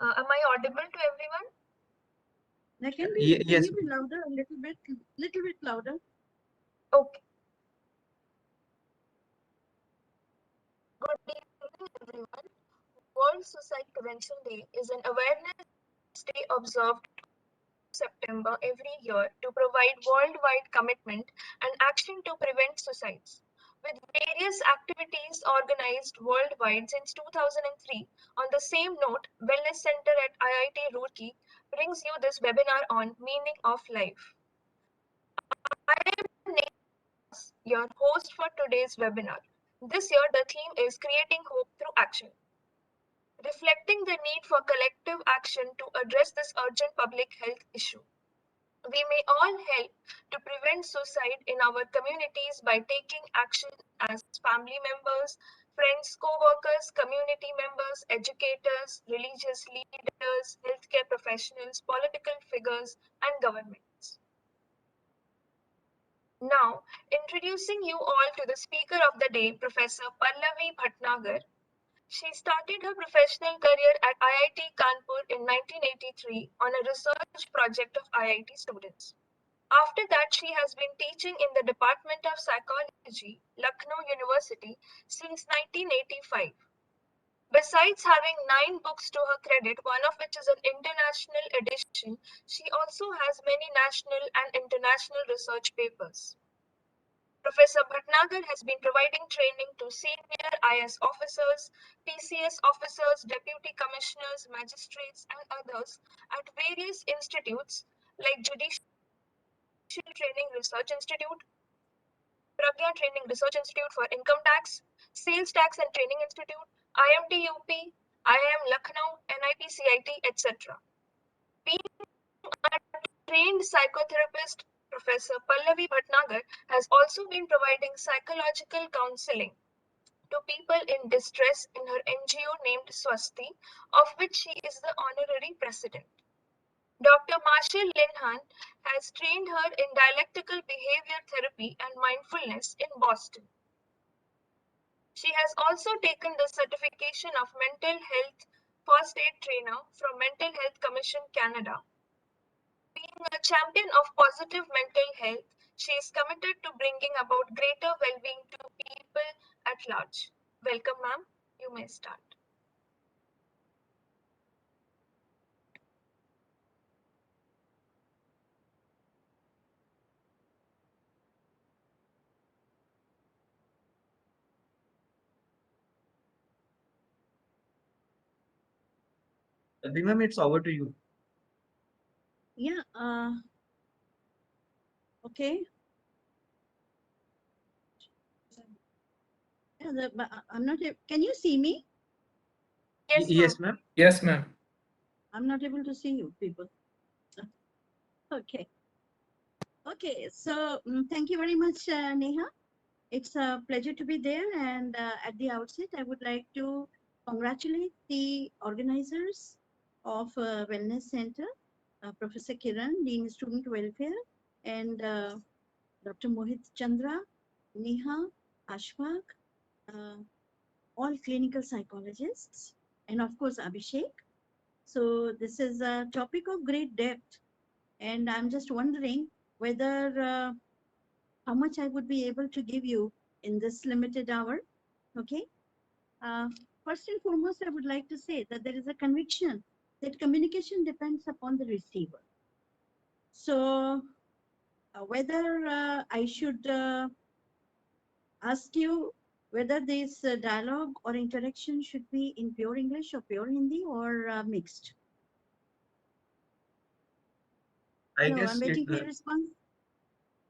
Am I audible to everyone? Can Yes. you be louder a little bit louder? Okay. Good evening, everyone. World Suicide Prevention Day is an awareness day observed September every year to provide worldwide commitment and action to prevent suicides. With various activities organized worldwide since 2003, on the same note, Wellness Center at IIT Roorkee brings you this webinar on meaning of life. I am Neha, your host for today's webinar. This year, the theme is Creating Hope Through Action. Reflecting the need for collective action to address this urgent public health issue. We may all help to prevent suicide in our communities by taking action as family members, friends, co-workers, community members, educators, religious leaders, healthcare professionals, political figures, and governments. Now, introducing you all to the speaker of the day, Professor Pallavi Bhatnagar. She started her professional career at IIT Kanpur in 1983 on a research project of IIT students. After that, she has been teaching in the Department of Psychology, Lucknow University, since 1985. Besides having 9 books to her credit, one of which is an international edition, she also has many national and international research papers. Professor Bhatnagar has been providing training to senior IS officers, PCS officers, deputy commissioners, magistrates, and others at various institutes like Judicial Training Research Institute, Pragya Training Research Institute for Income Tax, Sales Tax and Training Institute, IMT-UP, IIM Lucknow, NIPCIT, etc. Being a trained psychotherapist, Professor Pallavi Bhatnagar has also been providing psychological counseling to people in distress in her NGO named Swasti, of which she is the honorary president. Dr. Marshall Linhan has trained her in dialectical behavior therapy and mindfulness in Boston. She has also taken the certification of mental health first aid trainer from Mental Health Commission Canada. Being a champion of positive mental health, she is committed to bringing about greater well-being to people at large. Welcome, ma'am. You may start. Ma'am, it's over to you. Yeah. Okay. Yeah, I'm not. Can you see me? Yes, Yes, ma'am. ma'am. Yes, ma'am. I'm not able to see you, people. Okay. Okay. So thank you very much, Neha. It's a pleasure to be there. And at the outset, I would like to congratulate the organizers of Wellness Center, Professor Kiran, Dean Student Welfare, and Dr. Mohit Chandra, Neha, Ashfaq, uh, all clinical psychologists, and of course, Abhishek. So this is a topic of great depth, and I'm just wondering whether how much I would be able to give you in this limited hour. Okay. Uh, First and foremost, I would like to say that there is a conviction that communication depends upon the receiver. So whether I should ask you whether this dialogue or interaction should be in pure English or pure Hindi or mixed. I Hello, guess I'm it. waiting for your response.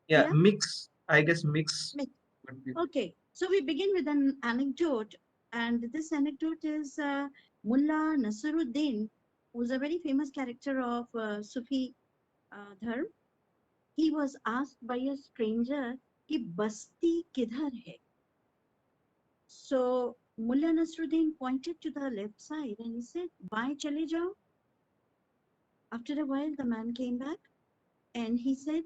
Yeah, Yeah, mix. I guess mix mixed. would be. Okay, so we begin with an anecdote, and this anecdote is Mullah Nasruddin, who's a very famous character of Sufi dharma. He was asked by a stranger कि बस्ती किधर है? So Mullah Nasruddin pointed to the left side and he said, बाएं चले जाओ. After a while, the man came back and he said,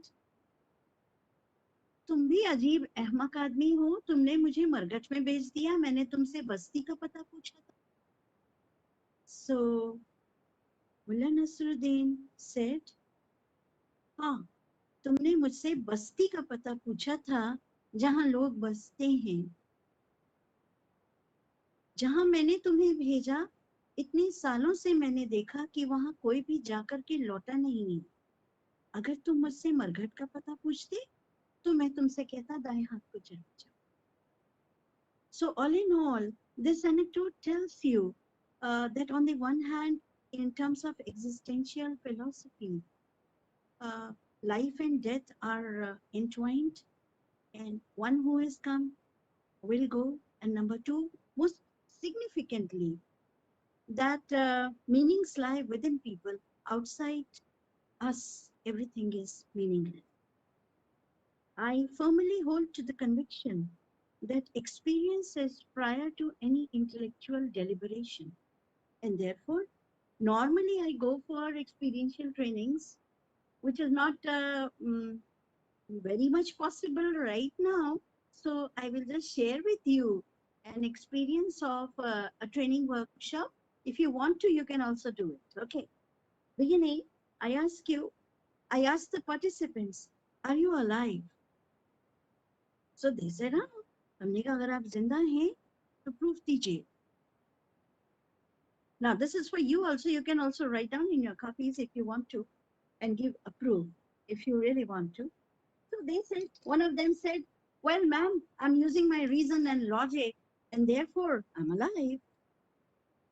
तुम भी अजीब अहमक आदमी हो, तुमने मुझे मरगट में भेज दिया, मैंने तुमसे बस्ती का पता पूछा था. So Mullah Nasruddin said, हाँ, तुमने मुझसे बस्ती का पता पूछा था जहाँ लोग बसते हैं। जहाँ मैंने तुम्हें भेजा, इतने सालों से मैंने देखा कि वहाँ कोई भी जाकर के लौटा नहीं है। अगर तुम मुझसे मरघट का पता पूछते, तो मैं तुमसे कहता दाएं हाथ को चढ़ जाओ। So all in all, this anecdote tells you that on the one hand, in terms of existential philosophy, uh, life and death are entwined, and one who has come will go. And number two, most significantly, that meanings lie within people. Outside us, everything is meaningless. I firmly hold to the conviction that experience is prior to any intellectual deliberation. And therefore, normally I go for experiential trainings, which is not very much possible right now. So I will just share with you an experience of a training workshop. If you want to, you can also do it. Okay. Beginning, I ask the participants, are you alive? So they said, हाँ, हमने कहा अगर आप जिंदा हैं तो proof दीजिए. Now this is for you also. You can also write down in your copies if you want to and give a proof if you really want to. So they said, one of them said, well, ma'am, I'm using my reason and logic and therefore I'm alive.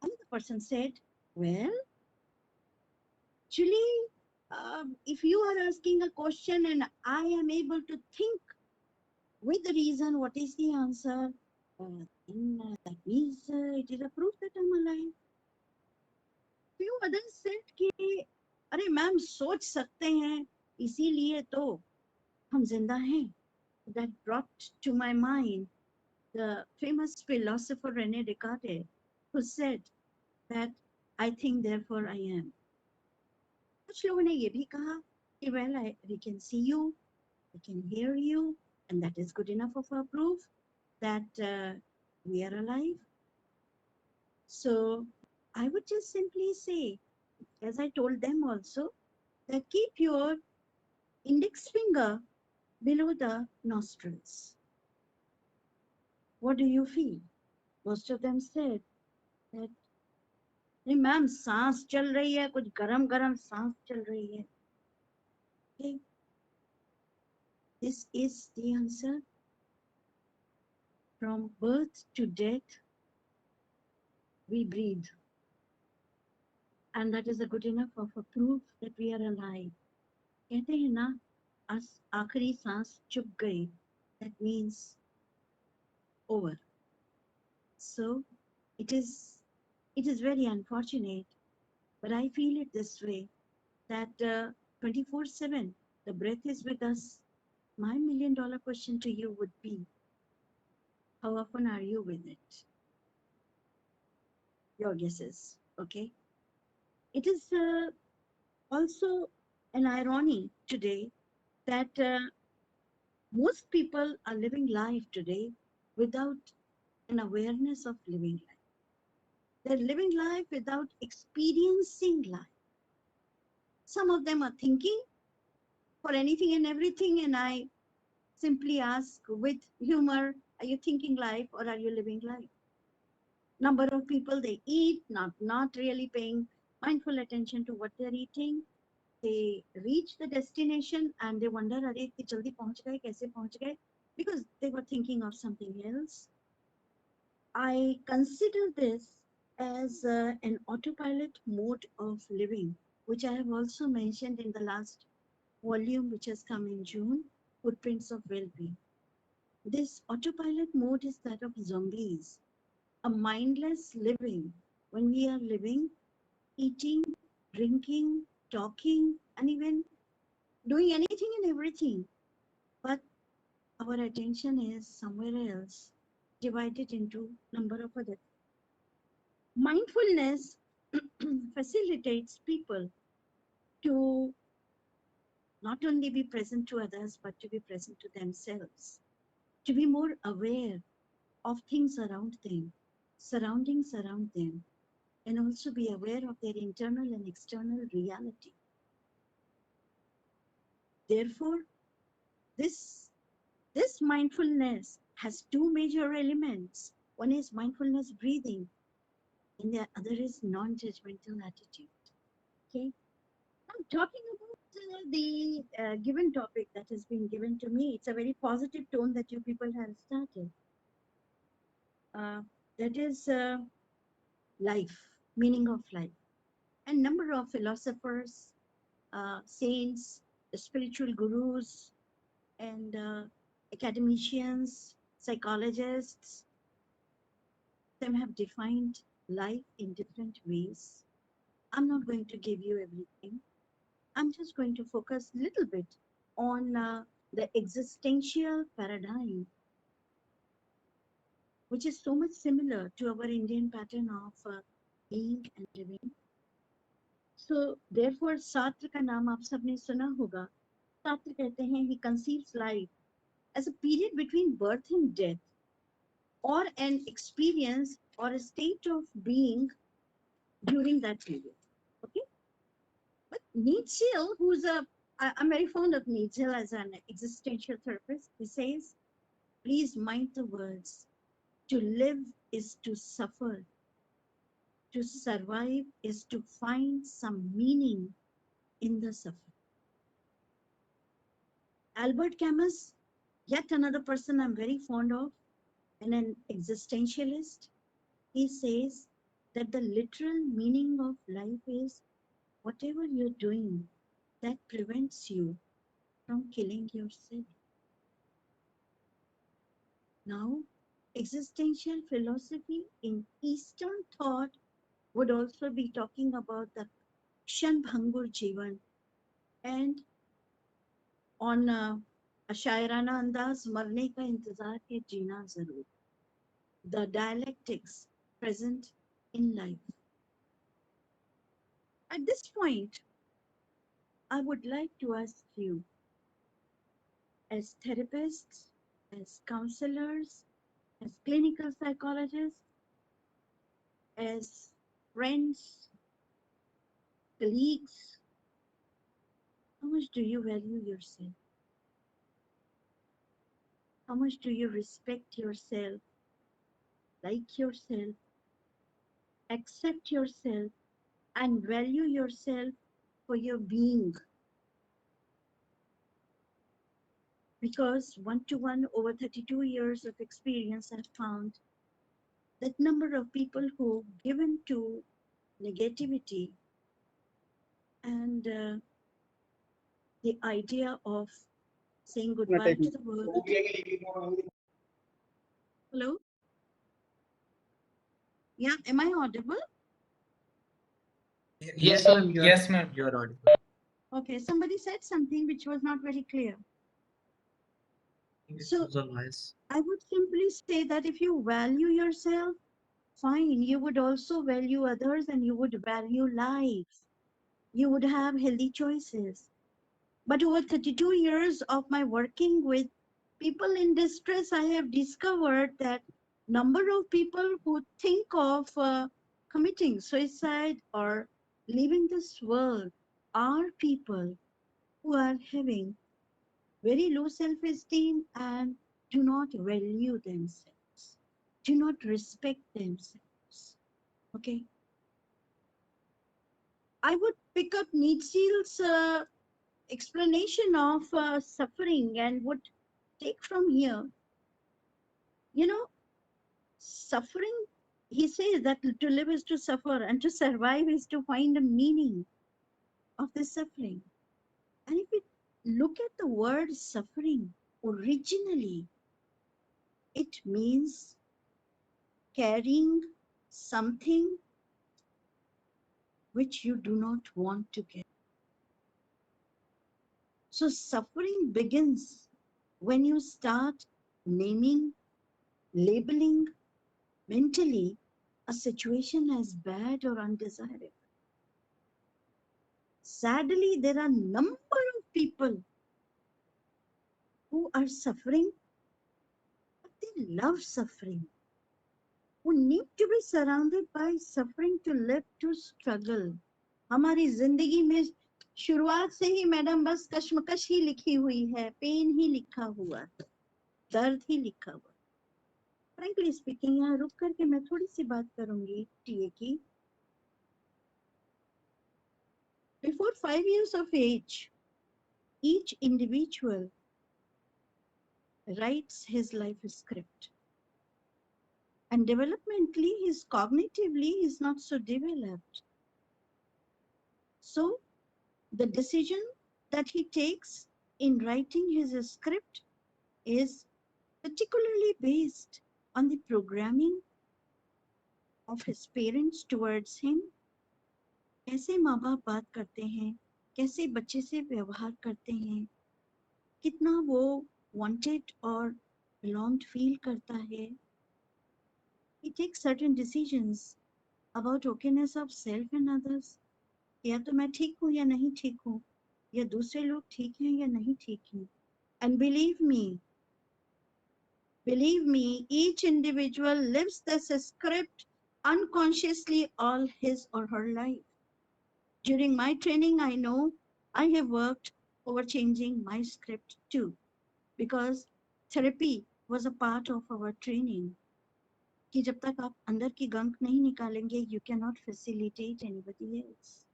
Another person said, well, actually, if you are asking a question and I am able to think with the reason what is the answer, then that means it is a proof that I'm alive. Few others said कि अरे ma'am सोच सकते हैं इसीलिए तो हम जिंदा हैं. That brought to my mind the famous philosopher Rene Descartes, who said that I think therefore I am. कुछ लोगों ने ये भी कहा कि well, we can see you, we can hear you, and that is good enough of a proof that we are alive. So I would just simply say, as I told them also, that keep your index finger below the nostrils. What do you feel? Most of them said that, नहीं ma'am सांस चल रही है, कुछ गरम गरम सांस चल रही है. Okay, this is the answer. From birth to death, we breathe. And that is a good enough of a proof that we are alive. कहते हैं ना, आखिरी सांस चुप गई. That means over. So it is very unfortunate, but I feel it this way, that 24/7, the breath is with us. My $1,000,000 question to you would be, how often are you with it? Your guesses, okay? It is also an irony today that most people are living life today without an awareness of living life. They're living life without experiencing life. Some of them are thinking for anything and everything, and I simply ask with humor, are you thinking life or are you living life? Number of people, they eat, not really paying mindful attention to what they're eating. They reach the destination and they wonder, अरे इतनी जल्दी पहुंच गए, कैसे पहुंच गए? Because they were thinking of something else. I consider this as an autopilot mode of living, which I have also mentioned in the last volume, which has come in June, Footprints of Well-being. This autopilot mode is that of zombies, a mindless living. When we are living, eating, drinking, talking, and even doing anything and everything, but our attention is somewhere else, divided into number of other. Mindfulness facilitates people to not only be present to others, but to be present to themselves, to be more aware of things around them, surroundings around them. and also be aware of their internal and external reality. Therefore, this mindfulness has two major elements. One is mindfulness breathing, and the other is non-judgmental attitude. Okay, I'm talking about the given topic that has been given to me. It's a very positive tone that you people have started. That is life, meaning of life. And number of philosophers, saints, spiritual gurus, and academicians, psychologists, them have defined life in different ways. I'm not going to give you everything. I'm just going to focus a little bit on the existential paradigm, which is so much similar to our Indian pattern of being and living. So therefore, Sartre का नाम आप सबने सुना होगा. Sartre कहते हैं he conceives life as a period between birth and death, or an experience or a state of being during that period. Okay, but Nietzsche, who's I'm very fond of Nietzsche as an existential therapist. He says, "Please mind the words. To live is to suffer. To survive is to find some meaning in the suffering." Albert Camus, yet another person I'm very fond of, and an existentialist, he says that the literal meaning of life is whatever you're doing that prevents you from killing yourself. Now, existential philosophy in Eastern thought would also be talking about the Kshanbhangur Jivan, and on a शायराना अंदाज मरने का इंतजार है जीना जरूर, the dialectics present in life. At this point, I would like to ask you, as therapists, as counselors, as clinical psychologists, as friends, colleagues, how much do you value yourself? How much do you respect yourself, like yourself, accept yourself, and value yourself for your being? Because one-to-one over 32 years of experience, I've found that number of people who given to negativity and the idea of saying goodbye to the world. Hello? Yeah, am I audible? Yes, ma'am. Yes, ma'am. You are audible. Okay, somebody said something which was not very clear. It So was a voice. I would simply say that if you value yourself, fine, you would also value others and you would value life. You would have healthy choices. But over 32 years of my working with people in distress, I have discovered that number of people who think of committing suicide or leaving this world are people who are having very low self-esteem and do not value themselves, do not respect themselves. Okay. I would pick up Nietzsche's explanation of suffering and would take from here. You know, suffering, he says that to live is to suffer and to survive is to find a meaning of the suffering. And if we look at the word suffering, originally, it means carrying something which you do not want to carry. So suffering begins when you start naming, labeling mentally a situation as bad or undesirable. Sadly, there are a number of people who are suffering, but they love suffering. who need to be surrounded by suffering to live to struggle. हमारी जिंदगी में शुरुआत से ही madam बस कश्मकश ही लिखी हुई है, pen ही लिखा हुआ है, दर्द ही लिखा हुआ है. फ्रेंकली स्पीकिंग, यहाँ रुक करके मैं थोड़ी सी बात करूंगी टीए की. Before 5 years of age, each individual writes his life script. And developmentally, he's cognitively, he's not so developed. So the decision that he takes in writing his script is particularly based on the programming of his parents towards him. कैसे माँ बाप बात करते हैं, कैसे बच्चे से व्यवहार करते हैं, कितना वो wanted और belonged feel करता है. He takes certain decisions about okayness of self and others. या तो मैं ठीक हूँ या नहीं ठीक हूँ, या दूसरे लोग ठीक हैं या नहीं ठीक हैं. And believe me, each individual lives this script unconsciously all his or her life. During my training, I know I have worked over changing my script too, because therapy was a part of our training. कि जब तक आप अंदर की गंक नहीं निकालेंगे, you cannot facilitate anybody else.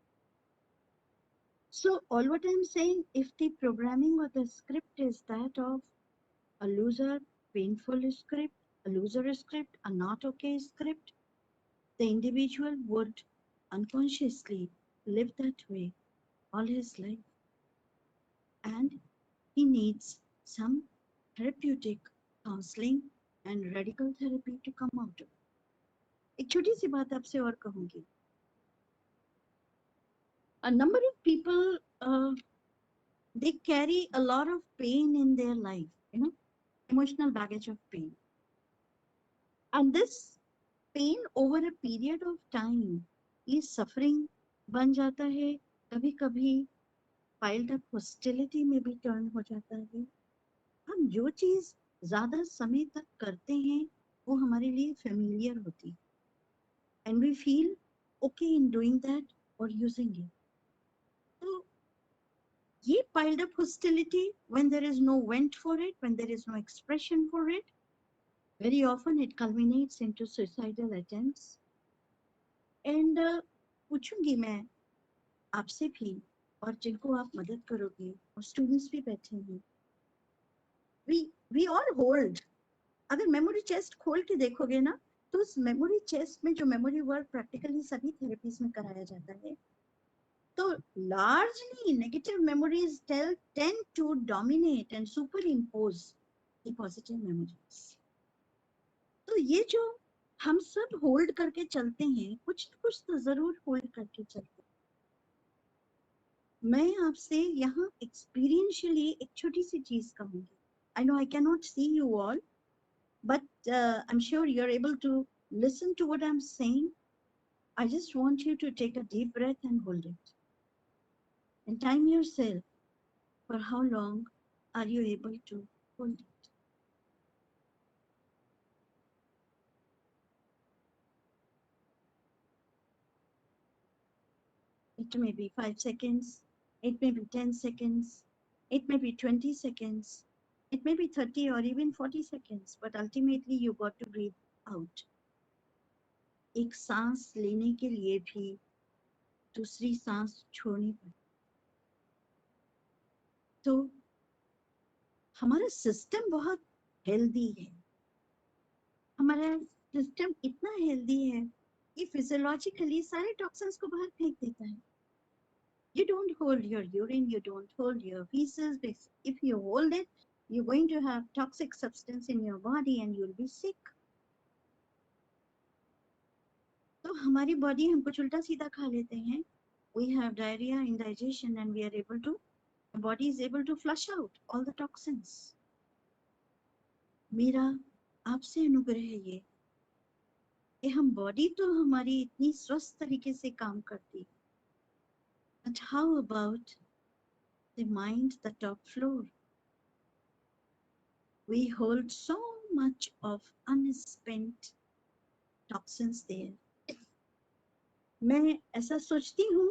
So all what I'm saying, if the programming or the script is that of a loser, painful script, a loser script, a not okay script, the individual would unconsciously live that way all his life. And he needs some therapeutic counseling and radical therapy to come out of it. एक छोटी सी बात आपसे और कहूंगी. A number of people, they carry a lot of pain in their life, emotional baggage of pain. And this pain over a period of time is suffering बन जाता है, कभी कभी piled up hostility में भी turn हो जाता है. हम जो चीज ज्यादा समय तक करते हैं वो हमारे लिए familiar होती है, and we feel okay in doing that or using it. So ये piled up hostility, when there is no vent for it, when there is no expression for it, very often it culminates into suicidal attempts. And पूछूंगी मैं आपसे भी, और जिनको आप मदद करोगे, और स्टूडेंट्स भी बैठे हैं, we all hold. अगर मेमोरी चेस्ट खोल के देखोगे ना, तो उस मेमोरी चेस्ट में जो मेमोरी वर्क प्रैक्टिकली सभी थेरेपीज में कराया जाता है, तो largely negative memories tend to dominate and superimpose the positive memories. तो ये जो हम सब होल्ड करके चलते हैं, कुछ तो जरूर होल्ड करके चलते हैं. मैं आपसे यहाँ एक्सपीरियंशियली एक छोटी सी चीज कहूंगी. I know I cannot see you all, but I'm sure you're able to listen to what I'm saying. I just want you to take a deep breath and hold it. And time yourself for how long are you able to hold it. It may be 5 seconds, it may be 10 seconds, it may be 20 seconds, it may be 30 or even 40 seconds, but ultimately you got to breathe out. एक सांस लेने के लिए भी दूसरी सांस छोड़नी पड़ती. तो हमारा सिस्टम बहुत हेल्दी है. हमारा सिस्टम इतना हेल्दी है कि फिजियोलॉजिकली सारे टॉक्सिन्स को बाहर फेंक देता है. You don't hold your urine, you don't hold your feces. If you hold it, you're going to have toxic substance in your body and you'll be sick. तो हमारी बॉडी हम कुछ उल्टा सीधा खा लेते हैं. We have diarrhea, indigestion, and we are able to, the body is able to flush out all the toxins. मेरा आपसे अनुग्रह है ये कि हम बॉडी तो हमारी इतनी स्वस्थ तरीके से काम करती, but how about the mind, the top floor? We hold so much of unspent toxins there. मैं ऐसा सोचती हूँ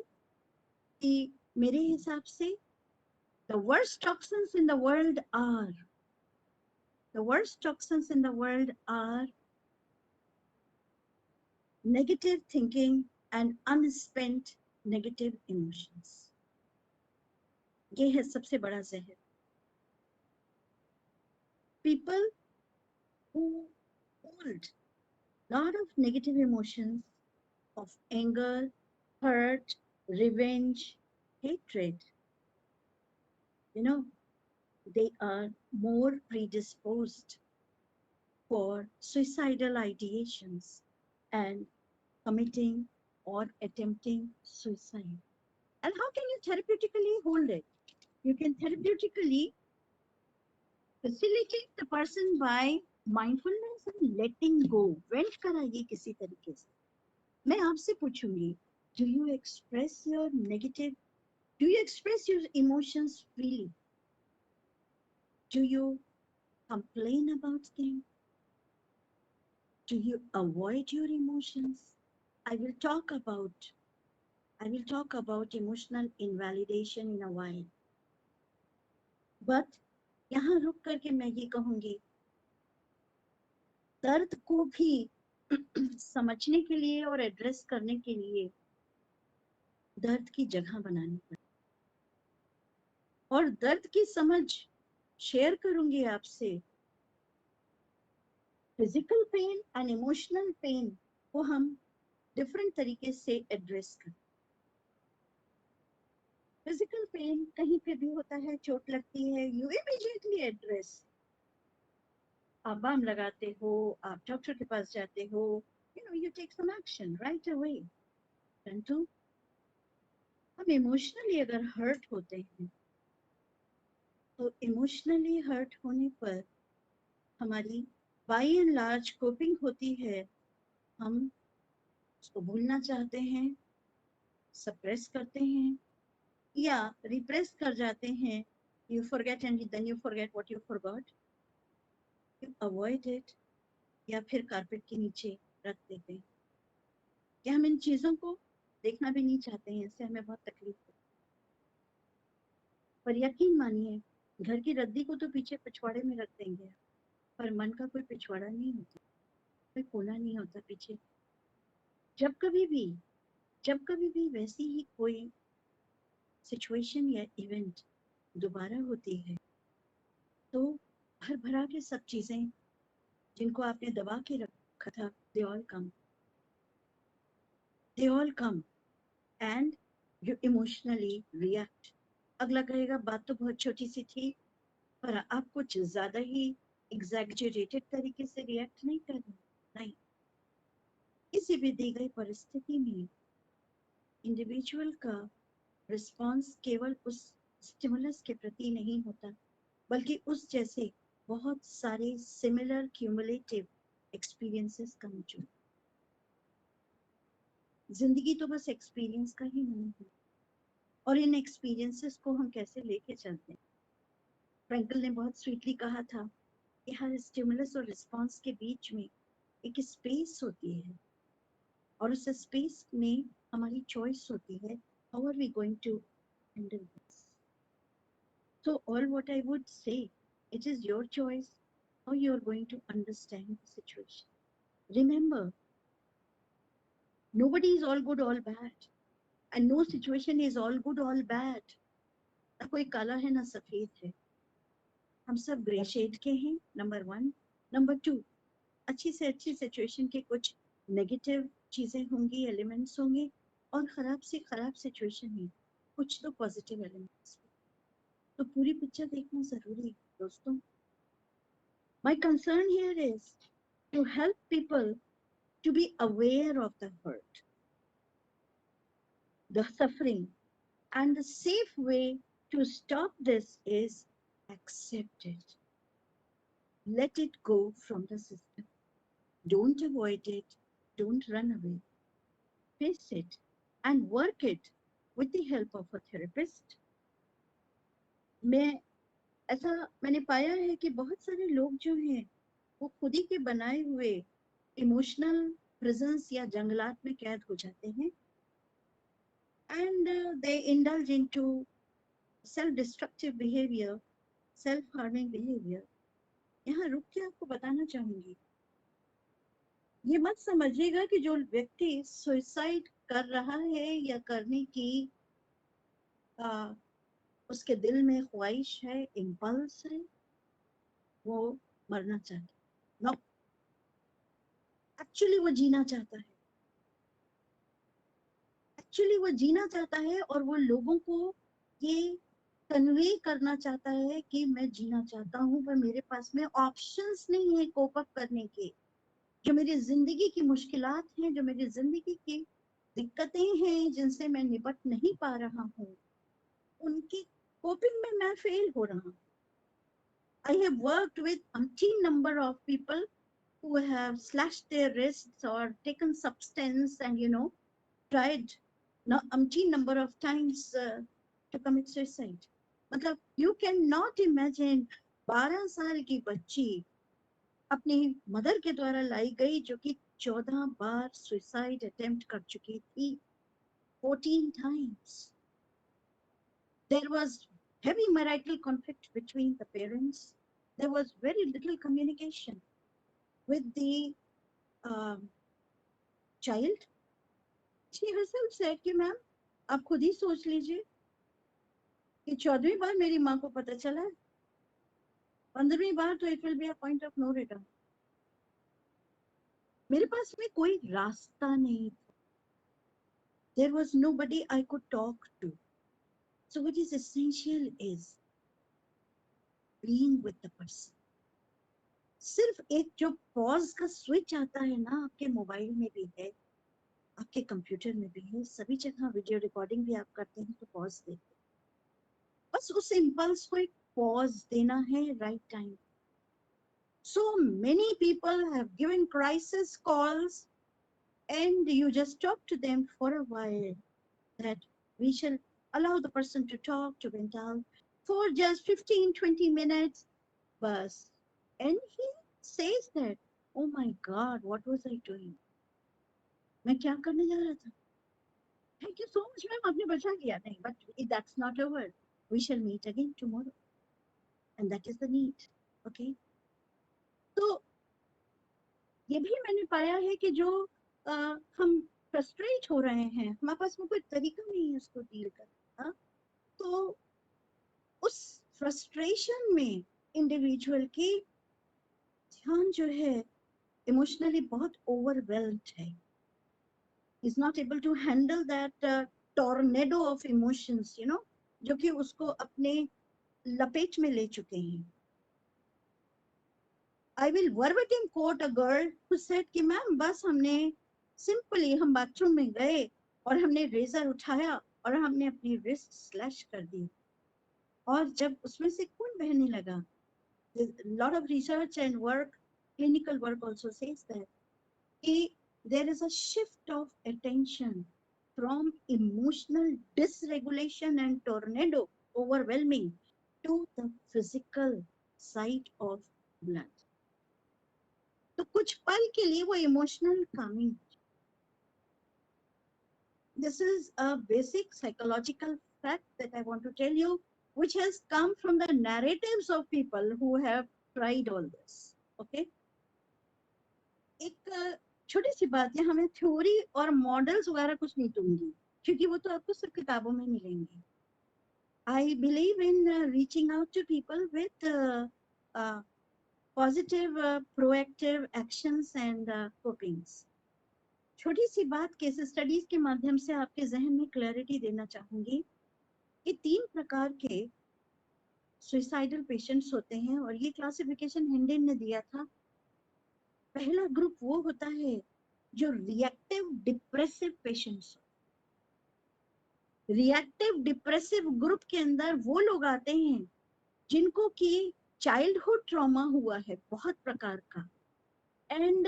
कि मेरे हिसाब से the worst toxins in the world are negative thinking and unspent negative emotions. ये है सबसे बड़ा जहर. People who hold lot of negative emotions of anger, hurt, revenge, hatred, you know, they are more predisposed for suicidal ideations and committing or attempting suicide. And how can you therapeutically hold it? You can therapeutically facilitate the person by mindfulness and letting go. Vent कराइए किसी तरीके से. मैं आपसे पूछूंगी, do you express your emotions freely? Do you complain about them? Do you avoid your emotions? I will talk about emotional invalidation in a while. But यहाँ रुक करके मैं ये कहूंगी, दर्द को भी समझने के लिए और एड्रेस करने के लिए दर्द की जगह बनानी पड़ती, और दर्द की समझ शेयर करूंगी आपसे. Physical pain and emotional pain को हम डिफरेंट तरीके से एड्रेस करते. फिजिकल पेन कहीं पे भी होता है, चोट लगती है, यू इमीडिएटली एड्रेस. आप बाम लगाते हो, आप डॉक्टर के पास जाते हो, you take some action right away. परंतु हम इमोशनली अगर हर्ट होते हैं, तो इमोशनली हर्ट होने पर हमारी बाय एंड लार्ज कोपिंग होती है, हम उसको भूलना चाहते हैं, सप्रेस करते हैं या रिप्रेस कर जाते हैं. You forget and then you forget what you forgot. You avoid it या फिर कारपेट के नीचे रख देते हैं. क्या हम इन चीजों को देखना भी नहीं चाहते हैं, इससे हमें बहुत तकलीफ होती है. पर यकीन मानिए, घर की रद्दी को तो पीछे पिछवाड़े में रख देंगे, पर मन का कोई पिछवाड़ा नहीं होता, कोई कोना नहीं होता पीछे. जब कभी भी वैसी ही कोई सिचुएशन या इवेंट दोबारा होती है, तो भर भरा के सब चीजें जिनको आपने दबा के रखा था, they all come and you emotionally react. अगला कहेगा बात तो बहुत छोटी सी थी, पर आप कुछ ज्यादा ही एग्जैगरेटेड तरीके से रिएक्ट नहीं कर रहे. नहीं, किसी भी दी गई परिस्थिति में इंडिविजुअल का रिस्पॉन्स केवल उस स्टिमुलस के प्रति नहीं होता, बल्कि उस जैसे बहुत सारे सिमिलर क्यूमुलेटिव एक्सपीरियंसेस का वजूद. जिंदगी तो बस एक्सपीरियंस का ही नाम है, और इन एक्सपीरियंसेस को हम कैसे लेके चलते हैं. फ्रैंकल ने बहुत स्वीटली कहा था कि हर स्टिमुलस और रिस्पॉन्स के बीच में एक स्पेस होती है, और उस स्पेस में हमारी चॉइस होती है, how are we going to handle this. So all what I would say, it is your choice how you are going to understand the situation. Remember, nobody is all good, all bad, and no situation is all good, all bad. ना कोई काला है ना सफेद है, हम सब grey shade के हैं. नंबर 1. नंबर 2, अच्छी से अच्छी सिचुएशन के कुछ नेगेटिव चीजें होंगी, एलिमेंट्स होंगे, और खराब से खराब सिचुएशन में कुछ तो पॉजिटिव एलिमेंट्स. तो पूरी पिक्चर देखना जरूरी है दोस्तों. My concern here is to help people to be aware of the hurt, the suffering, and the safe way to stop this is accept it. Let it go from the system. Don't avoid it. Don't run away. Face it and work it with the help of a therapist. मैंने पाया है कि बहुत सारे लोग जो हैं, वो खुद ही के बनाए हुए इमोशनल प्रिजन्स या जंगलात में कैद हो जाते हैं and they indulge into self destructive behaviour, self harming behaviour. यहाँ रुक के आपको बताना चाहूंगी, ये मत समझिएगा कि जो व्यक्ति सुसाइड कर रहा है या करने की आ, उसके दिल में ख्वाहिश है, इम्पल्स है, वो मरना चाहता है। नो, एक्चुअली वो जीना चाहता है, एक्चुअली वो जीना चाहता है और वो लोगों को ये कन्वे करना चाहता है कि मैं जीना चाहता हूँ, पर मेरे पास में ऑप्शंस नहीं है कोप अप करने के। जो मेरी जिंदगी की मुश्किलात हैं, जो मेरी जिंदगी की दिक्कतें हैं जिनसे मैं निपट नहीं पा रहा हूँ, उनकी कोपिंग में मैं फेल हो रहा हूँ। I have worked with umpteen number of people who have slashed their wrists or taken substance and tried umpteen number of times to commit suicide. मतलब you cannot imagine 12 साल की बच्ची अपनी मदर के द्वारा लाई गई जो कि 14 बार सुसाइड अटेम्प्ट कर चुकी थी, 14 times. There was heavy marital conflict between the parents. There was very little communication with the child. She herself said कि मैम आप खुद ही सोच लीजिए कि 14वीं बार मेरी माँ को पता चला है, 15वीं बार तो it will be a point of no return. मेरे पास में कोई रास्ता नहीं था। There was nobody I could talk to. So what is essential is being with the person. सिर्फ एक जो पॉज का स्विच आता है ना, आपके मोबाइल में भी है, आपके कंप्यूटर में भी है, सभी जगह वीडियो रिकॉर्डिंग भी आप करते हैं तो पॉज देते हैं। बस उस इम्पल्स को एक पॉज देना है, right time. So many people have given crisis calls and you just talk to them for a while, that we shall allow the person to talk, to vent out for just 15-20 minutes. Bas. And he says that, oh my God, what was I doing? मैं क्या करने जा रहा था? Thank you so much, ma'am. आपने बचा लिया नहीं, but that's not over. We shall meet again tomorrow, and that is the need. Okay. तो ये भी मैंने पाया है कि जो हम फ्रस्ट्रेट हो रहे हैं, हमारे पास में कोई तरीका नहीं है उसको डील करने का, तो उस फ्रस्ट्रेशन में इंडिविजुअल की ध्यान जो है इमोशनली बहुत ओवरवेल्म्ड है, is not able to handle that tornado of emotions, जो कि उसको अपने लपेट में ले चुके हैं। I will verbatim quote a girl who said कि मैम बस हमने सिंपली हम बाथरूम में गए और हमने रेजर उठाया और हमने अपनी रिस्ट स्लैश कर दी, और जब उसमें से खून बहने लगा, lot of research and work, clinical work also says that कि there is a shift of attention from emotional dysregulation and tornado overwhelming to the physical side of blood. तो कुछ पल के लिए वो emotional Kameng, this is a basic psychological fact that I want to tell you, which has come from the narratives of people who have tried all this. Okay, एक छोटी सी बात है, हमें थ्योरी और मॉडल्स वगैरह कुछ नहीं दूंगी क्योंकि वो तो आपको सब किताबों में मिलेंगे। I believe in reaching out to people with positive proactive actions and copings. छोटी सी बात केस स्टडीज के माध्यम से आपके जहन में क्लैरिटी देना चाहूंगी कि 3 प्रकार के सुसाइडल पेशेंट्स होते हैं और ये क्लासिफिकेशन हिंडन ने दिया था। पहला ग्रुप वो होता है जो reactive depressive patients. Reactive depressive group के अंदर वो लोग आते हैं जिनको कि चाइल्डहुड ट्रॉमा हुआ है बहुत प्रकार का, एंड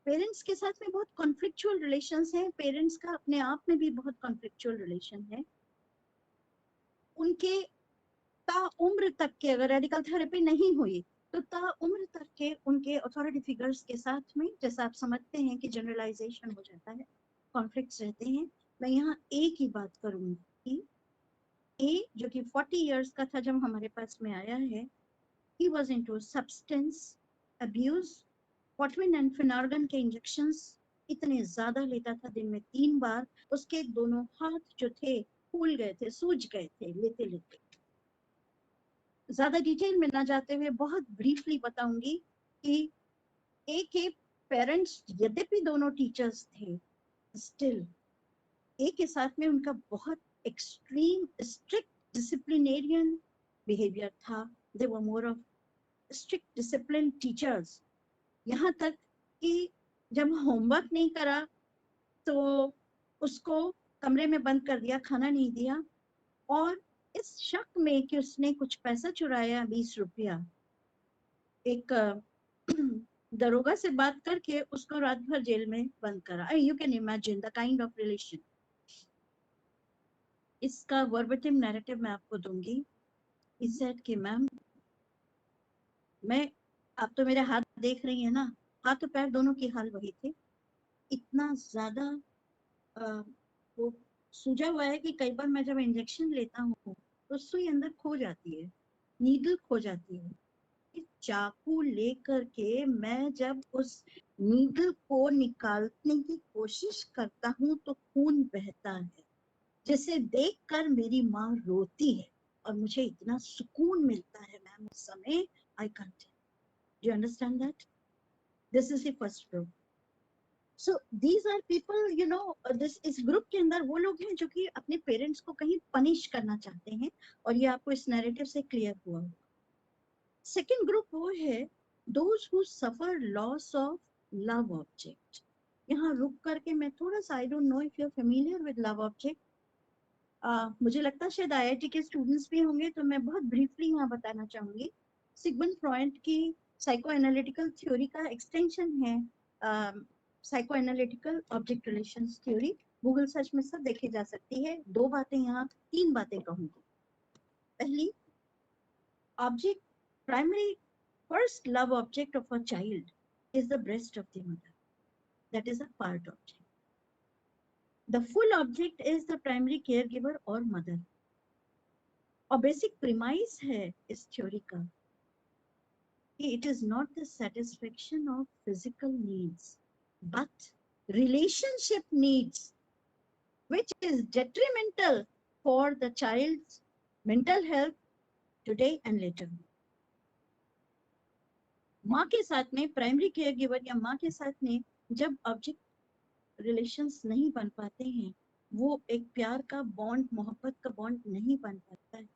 पेरेंट्स के साथ में बहुत कॉन्फ्लिक्चुअल रिलेशंस हैं, पेरेंट्स का अपने आप में भी बहुत कॉन्फ्लिक्चुअल रिलेशन है। उनके ता उम्र तक के अगर रेडिकल थेरेपी नहीं हुई तो ताउम्र तक के उनके अथॉरिटी फिगर्स के साथ में, जैसा आप समझते हैं कि जनरलाइजेशन हो जाता है, कॉन्फ्लिक्ट्स रहते हैं। मैं यहाँ ए की बात करूंगी। ए जो कि 40 इयर्स का था जब हमारे पास में आया है, he was into substance abuse, Potwin and Finargan के इंजेक्शंस इतने ज्यादा लेता था, दिन में 3 बार। उसके दोनों हाथ जो थे फूल गए थे, सूज गए थे लेते लेते। ज्यादा डिटेल में ना जाते हुए बहुत ब्रीफली बताऊंगी कि ए के पेरेंट्स यद्यपि दोनों टीचर्स थे, स्टिल ए के साथ में उनका बहुत एक्सट्रीम स्ट्रिक्ट डिसिप्लिनेरियन बिहेवियर था। They were more of strict discipline teachers. यहाँ तक कि जब होमवर्क नहीं करा तो उसको कमरे में बंद कर दिया, खाना नहीं दिया, और इस शक में कि उसने कुछ पैसा चुराया, 20 रुपया, एक दरोगा से बात करके उसको रात भर जेल में बंद करा। You can imagine the kind of relation. इसका वर्बटिम नैरेटिव मैं आपको दूंगी। He said कि मैम, मैं, आप तो मेरे हाथ देख रही है ना, हाथ और पैर दोनों की हाल वही थे। इतना ज्यादा वो सूजा हुआ है कि कई बार मैं जब इंजेक्शन लेता हूँ तो सुई अंदर खो जाती है, नीडल खो जाती है। चाकू लेकर के मैं जब उस नीडल को निकालने की कोशिश करता हूँ तो खून बहता है, जिसे देखकर मेरी माँ रोती है और मुझे इतना सुकून मिलता है मैम उस समय। I can't, do you understand that? This is the first group. So these are people, you know, इस ग्रुप के अंदर वो लोग हैं जो कि अपने पेरेंट्स को कहीं पनिश करना चाहते हैं, और ये आपको इस नैरेटिव से क्लियर हुआ। सेकेंड ग्रुप वो है those who suffer loss of love object. यहाँ रुक करके मैं थोड़ा सा, I don't know if you are familiar with love object, मुझे लगता है शायद आईआईटी के स्टूडेंट्स भी होंगे, तो मैं बहुत ब्रीफली यहाँ बताना चाहूंगी। सिगमंड फ्रॉइड की साइको एनालिटिकल थ्योरी का एक्सटेंशन है psycho analytical object relations theory. Google search में सब देखी जा सकती है। 2 बातें यहाँ, 3 बातें कहूंगी। पहली, object, primary first love object of a child is the breast of the mother. That is a part object. The full object is the primary caregiver or mother. और basic premise है इस theory का कि it is not the satisfaction of physical needs but relationship needs which is detrimental for the child's mental health today and later. माँ के साथ में primary care giver या माँ के साथ में जब ऑब्जेक्ट रिलेशंस नहीं बन पाते हैं, वो एक प्यार का बॉन्ड, मोहब्बत का बॉन्ड नहीं बन पाता है।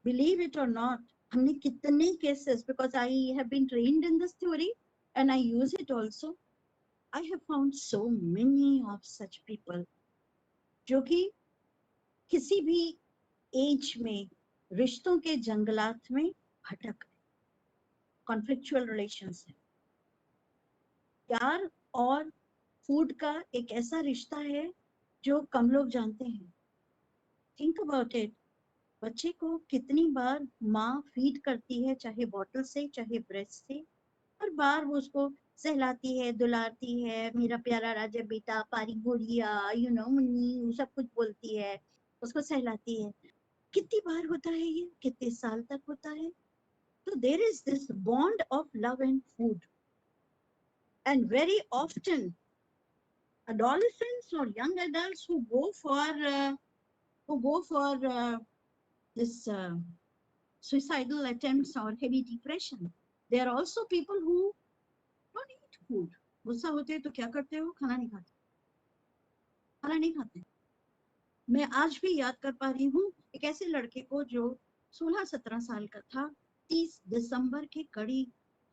बिलीव इट और नॉट, हमने कितने cases, because I have been trained in this theory and I use it also, I have found so many of such people जो कि किसी भी एज में रिश्तों के जंगलात में भटक, कॉन्फ्लिक्चुअल रिलेशंस है। प्यार और फूड का एक ऐसा रिश्ता है जो कम लोग जानते हैं। थिंक अबाउट इट, बच्चे को कितनी बार माँ फीड करती है, चाहे बॉटल से चाहे ब्रेस्ट से, हर बार वो उसको सहलाती है, दुलारती है, मेरा प्यारा राजा बेटा, पारी गोरिया, यू नो मुन्नी, सब कुछ बोलती है, उसको सहलाती है। कितनी बार होता है ये, कितने साल तक होता है? तो there is this bond of love and food, and very often adolescents or young adults who go for this suicidal attempts or heavy depression, there are also people who don't eat food. गुस्सा होते हैं तो क्या करते हो? खाना नहीं खाते, खाना नहीं खाते। मैं आज भी याद कर पा रही हूँ एक ऐसे लड़के को जो 16-17 साल का था, 30 दिसंबर के कड़ी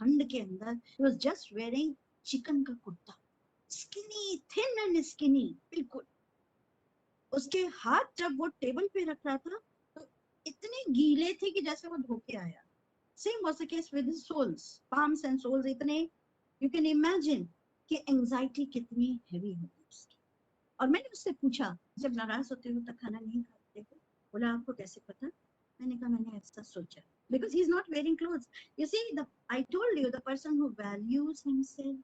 ठंड के अंदर, he was just wearing chikan का kurta, skinny, thin and skinny, बिल्कुल। उसके हाथ जब वो टेबल पे रख रहा था तो इतने गीले थे कि जैसे वो धोके आया। Same was the case with his soles, palms and soles इतने, यू कैन इमेजिन कि एंजाइटी कितनी हैवी होती उसकी। और मैंने उससे पूछा, जब नाराज होते हो तो खाना नहीं खाते हो? बोला आपको कैसे पता? मैंने कहा मैंने ऐसा सोचा। because he's not wearing clothes. You see, I told you, the person who values himself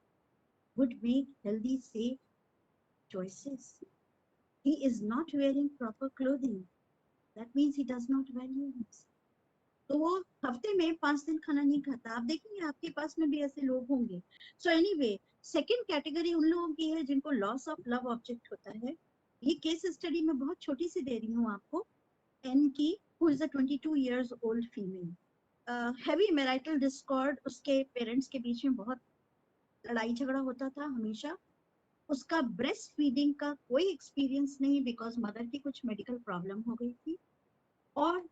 would make healthy, safe choices. He is not wearing proper clothing. That means he does not value himself. तो वो हफ्ते में 5 दिन खाना नहीं खाता. आप देखेंगे आपके पास में भी ऐसे लोग होंगे. सो एनीवे, सेकंड कैटेगरी उन लोगों की है जिनको लॉस ऑफ लव ऑब्जेक्ट होता है. ये केस स्टडी मैं बहुत छोटी सी दे रही हूँ आपको. एन की, who is a 22 years old female. Heavy marital Discord, उसके पेरेंट्स के बीच में बहुत लड़ाई झगड़ा होता था हमेशा. उसका ब्रेस्ट फीडिंग का कोई एक्सपीरियंस नहीं, बिकॉज मदर की कुछ मेडिकल प्रॉब्लम हो गई थी. और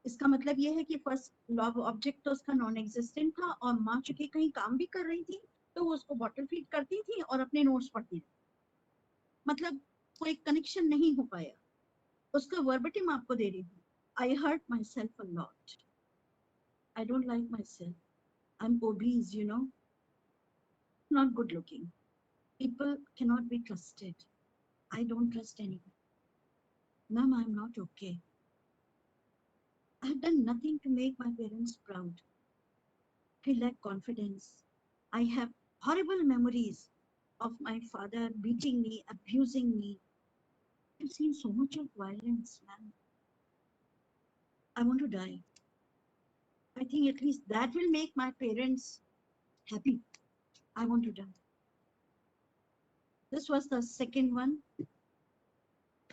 इसका मतलब ये है कि फर्स्ट लव ऑब्जेक्ट तो उसका नॉन एग्जिस्टेंट था, और माँ चूंकि कहीं काम भी कर रही थी तो वो उसको बॉटल फीड करती थी और अपने नोट्स पढ़ती थी. मतलब कोई कनेक्शन नहीं हो पाया. उसका वर्बटिम आपको दे रही हूँ. I hurt myself a lot. I don't like myself. I am obese, you know, not good looking. People cannot be trusted. I don't trust anyone. Ma'am, I'm not okay. I have done nothing to make my parents proud. I lack confidence. I have horrible memories of my father beating me, abusing me. I've seen so much of violence, ma'am. I want to die. I think at least that will make my parents happy. I want to die. This was the second one.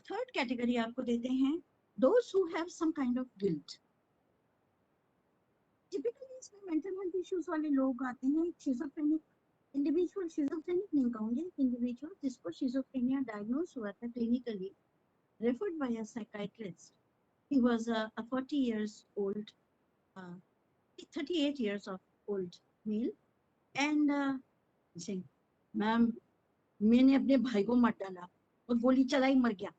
Third category आपको देते हैं, those who have some kind of guilt. Typically इसमें mental health issues वाले लोग आते हैं. Schizophrenic individual, schizophrenic नहीं कहूँगी, individual जिसको schizophrenia diagnosed हुआ था clinically, referred by a psychiatrist. He was a 40 years old, 38 years of old male, and saying, ma'am मैंने अपने भाई को मार डाला और गोली चलाई, मर गया.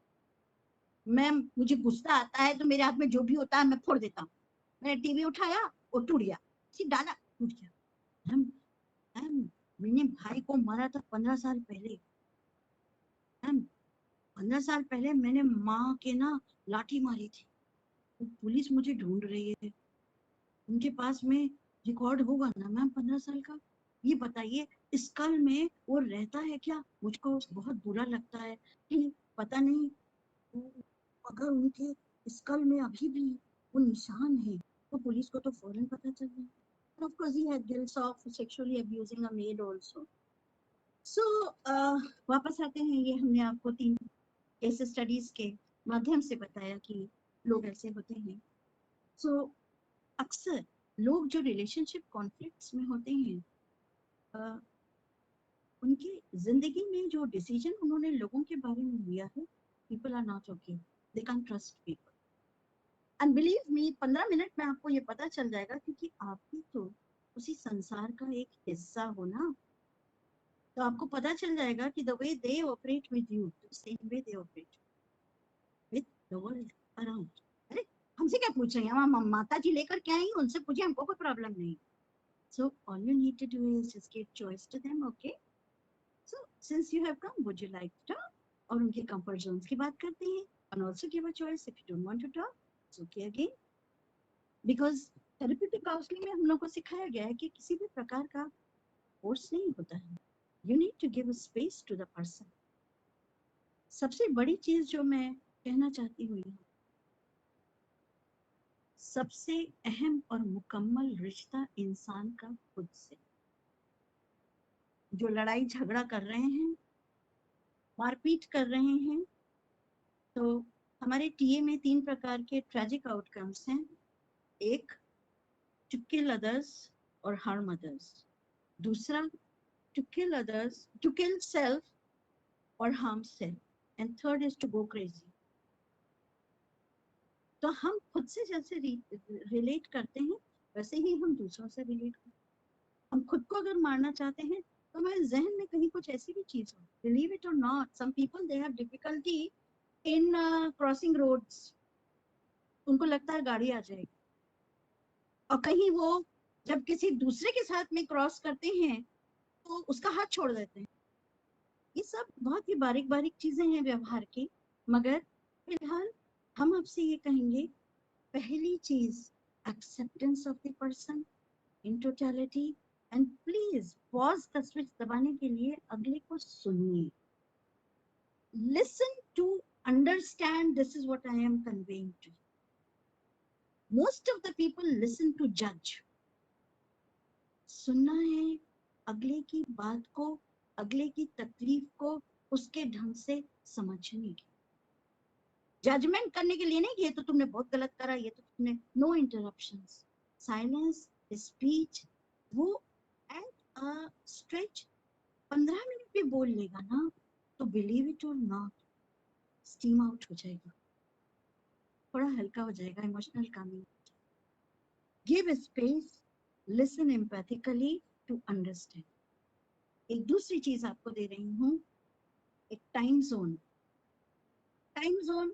मैम मुझे गुस्सा आता है तो मेरे हाथ में जो भी होता है मैं फोड़ देता हूँ. मैंने टीवी उठाया और टूट गया, डाला टूट गया. मैम मैंने भाई को मारा था 15 साल पहले. मैम 15 साल पहले मैंने माँ के ना लाठी मारी थी. तो पुलिस मुझे ढूंढ रही है. उनके पास में रिकॉर्ड होगा ना मैम 15 साल का. ये बताइए स्कल में वो रहता है क्या? मुझको बहुत बुरा लगता है कि पता नहीं अगर उनके स्कल में अभी भी वो निशान है तो पुलिस को तो फौरन पता चल जाए. Of course, he had guilt of sexually abusing a maid also. So, वापस आते हैं. ये हमने आपको 3 केस स्टडीज के माध्यम से बताया कि लोग ऐसे होते हैं. So, अक्सर लोग जो रिलेशनशिप कॉन्फ्लिक्ट्स में होते हैं, उनकी जिंदगी में जो डिसीजन उन्होंने लोगों के बारे में लिया है, people are not okay. They can't trust people. And believe me, 15 minute में आपको ये पता चल जाएगा, क्योंकि आप भी तो उसी संसार का एक हिस्सा हो ना. तो आपको पता चल जाएगा कि the way they operate with you, the same way they operate with the world around. अरे हमसे क्या पूछ रहे हैं? हम माता जी लेकर के आई, उनसे पूछिए, हमको कोई प्रॉब्लम नहीं. So all you need to do is just give choice to them, okay? So since you have come, would you like to talk? और उनके comfort zones की बात करते हैं. And also give a choice if you don't want to talk. It's okay again. Because therapeutic counseling में हम लोग को सिखाया गया है कि किसी भी प्रकार का फोर्स नहीं होता है. You need to give a space to the person. सबसे बड़ी चीज जो मैं कहना चाहती हूँ, सबसे अहम और मुकम्मल रिश्ता इंसान का खुद से. जो लड़ाई झगड़ा कर रहे हैं, मारपीट कर रहे हैं, तो हमारे टीए में 3 प्रकार के ट्रेजिक आउटकम्स हैं. एक, to kill others or harm others. दूसरा, to kill others, to kill self or harm self. And third is to go crazy. तो हम खुद से जैसे रिलेट करते हैं, वैसे ही हम दूसरों से रिलेट करते हैं. हम खुद को अगर मारना चाहते हैं तो हमारे जहन में कहीं कुछ ऐसी भी चीज हो. Believe it or not, some people they have difficulty in crossing roads. उनको लगता है गाड़ी आ जाएगी, और कहीं वो जब किसी दूसरे के साथ में क्रॉस करते हैं तो उसका हाथ छोड़ देते हैं. ये सब बहुत ही बारीक बारीक चीजें हैं व्यवहार की. मगर फिलहाल हम आपसे ये कहेंगे, पहली चीज acceptance of the person in totality, and please pause the switch दबाने के लिए अगले को सुनिए. Listen to understand this is what I am conveying to you. Most of the people listen to judge. सुनना है अगले की बात को, अगले की तकलीफ को उसके ढंग से समझने की. जजमेंट करने के लिए नहीं, ये तो तुमने बहुत गलत करा, ये तो तुमने. No interruptions, silence, speech. वो एट अ स्ट्रेच 15 मिनट भी बोल लेगा ना, तो believe it or not, steam out हो जाएगा, थोड़ा हल्का हो जाएगा, emotional calming. Give space, listen empathically to understand. एक दूसरी चीज आपको दे रही हूँ, एक टाइम जोन. टाइम जोन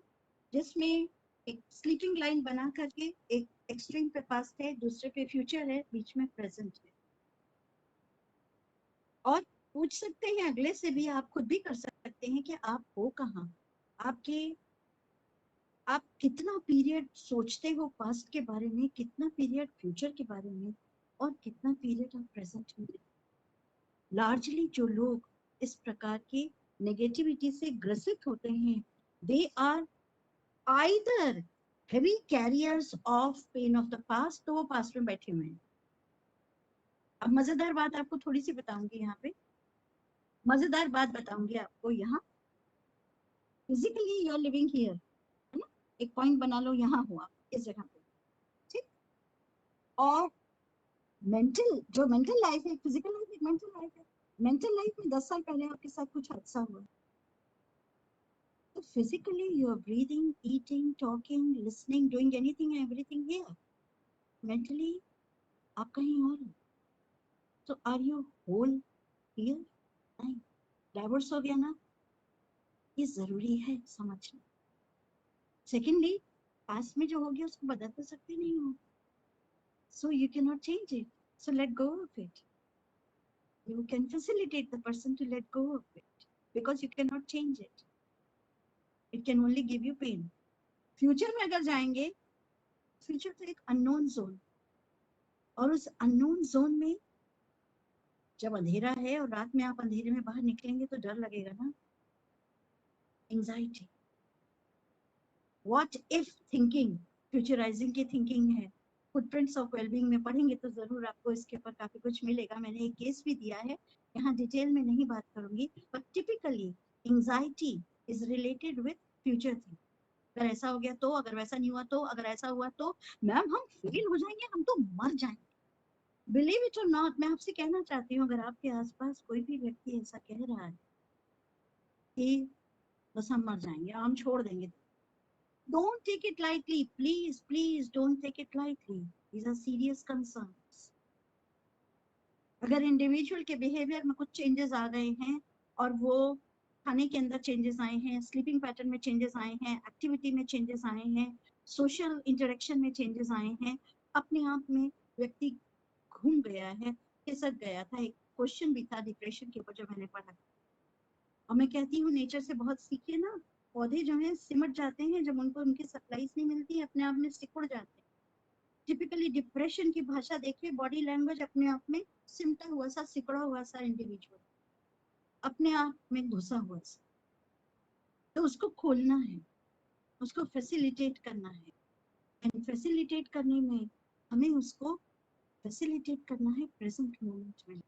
जिसमें एक स्लीपिंग लाइन बना करके एक एक्सट्रीम पे पास्ट है, दूसरे पे फ्यूचर है, बीच में प्रेजेंट है. और पूछ सकते हैं अगले से भी, आप खुद भी कर सकते हैं कि आप हो कहाँ, आप कितना पीरियड सोचते हो पास्ट के बारे में, कितना पीरियड फ्यूचर के बारे में, और कितना पीरियड आप प्रेजेंट में. लार्जली जो लोग इस प्रकार की नेगेटिविटी से ग्रसित होते हैं, they are either heavy carriers of pain of the past, तो वो पास्ट में बैठे हुए हैं. अब मजेदार बात आपको थोड़ी सी बताऊंगी, यहाँ पे मजेदार बात बताऊंगी आपको. यहाँ physically you are living here, है ना, एक पॉइंट बना लो, यहाँ हुआ इस जगह पे, ठीक. और जो मेंटल लाइफ है, फिजिकल लाइफ एक मेंटल लाइफ है. मेंटल लाइफ में 10 साल पहले आपके साथ कुछ हादसा हुआ, तो physically you are breathing, eating, talking, listening, doing anything, everything here. Mentally आप कहीं और हो. तो आर यू होल हियर? नहीं, डाइवर्स हो गया ना, ये जरूरी है समझना. सेकेंडली, पास्ट में जो हो गया उसको बदल तो सकते नहीं हो, so you cannot change it, so let go of it. You can facilitate the person to let go of it, because you cannot change it. It can only give you pain. Future में अगर जाएंगे, future तो एक unknown zone, और उस unknown zone में जब अंधेरा है और रात में आप अंधेरे में बाहर निकलेंगे तो डर लगेगा ना, एंजाइटी. व्हाट इफ थिंकिंग, फ्यूचराइजिंग की थिंकिंग है. फुटप्रिंट्स ऑफ वेलबींग में पढ़ेंगे तो जरूर आपको इसके ऊपर काफी कुछ मिलेगा. मैंने एक केस भी दिया है, यहाँ डिटेल में नहीं बात करूंगी, but typically anxiety is related with future thing. अगर ऐसा हो गया तो, अगर वैसा नहीं हुआ तो, अगर ऐसा हुआ तो, मैम हम फेल हो जाएंगे, हम तो मर जाएंगे. बिलीव इट और नॉट, मैं आपसे कहना चाहती हूँ, अगर आपके आसपास कोई भी व्यक्ति ऐसा कह रहा है कि बस हम मर जाएंगे, हम छोड़ देंगे, don't take it lightly, please don't take it lightly. These are serious concerns. अगर इंडिविजुअल के बिहेवियर में कुछ चेंजेस आ गए हैं, और वो खाने के अंदर चेंजेस आए हैं, स्लीपिंग पैटर्न में चेंजेस आए हैं, एक्टिविटी में चेंजेस आए हैं, सोशल इंटरेक्शन में चेंजेस आए हैं, अपने आप में व्यक्ति घूम गया है, खिसक गया था. एक क्वेश्चन भी था डिप्रेशन के ऊपर जो मैंने पढ़ा, और मैं कहती हूँ नेचर से बहुत सीखिए ना. पौधे जो हैं सिमट जाते हैं, जब उनको उनकी सप्लाईज नहीं मिलती, अपने आप में सिकुड़ जाते हैं. टिपिकली डिप्रेशन की भाषा देखिए, बॉडी लैंग्वेज अपने आप में सिमटा हुआ सा, सिकुड़ा हुआ सा इंडिविजुअल, अपने आप में घुसा हुआ सा. तो उसको खोलना है, उसको फैसिलिटेट करना है, एंड फैसिलिटेट करने में हमें उसको फैसिलिटेट करना है प्रेजेंट मोमेंट में.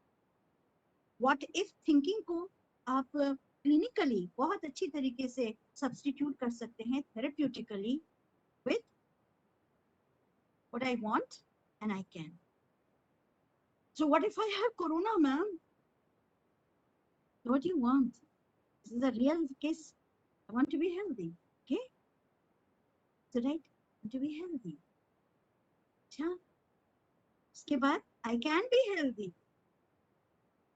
व्हाट इफ थिंकिंग को आप क्लिनिकली बहुत अच्छी तरीके से सब्स्टिट्यूट कर सकते हैं therapeutically with what I want and I can. So what if I have corona, ma'am? What do you want? This is a real case. I want to be healthy. Okay? So right, I want to be healthy. अच्छा, उसके बाद I can be healthy.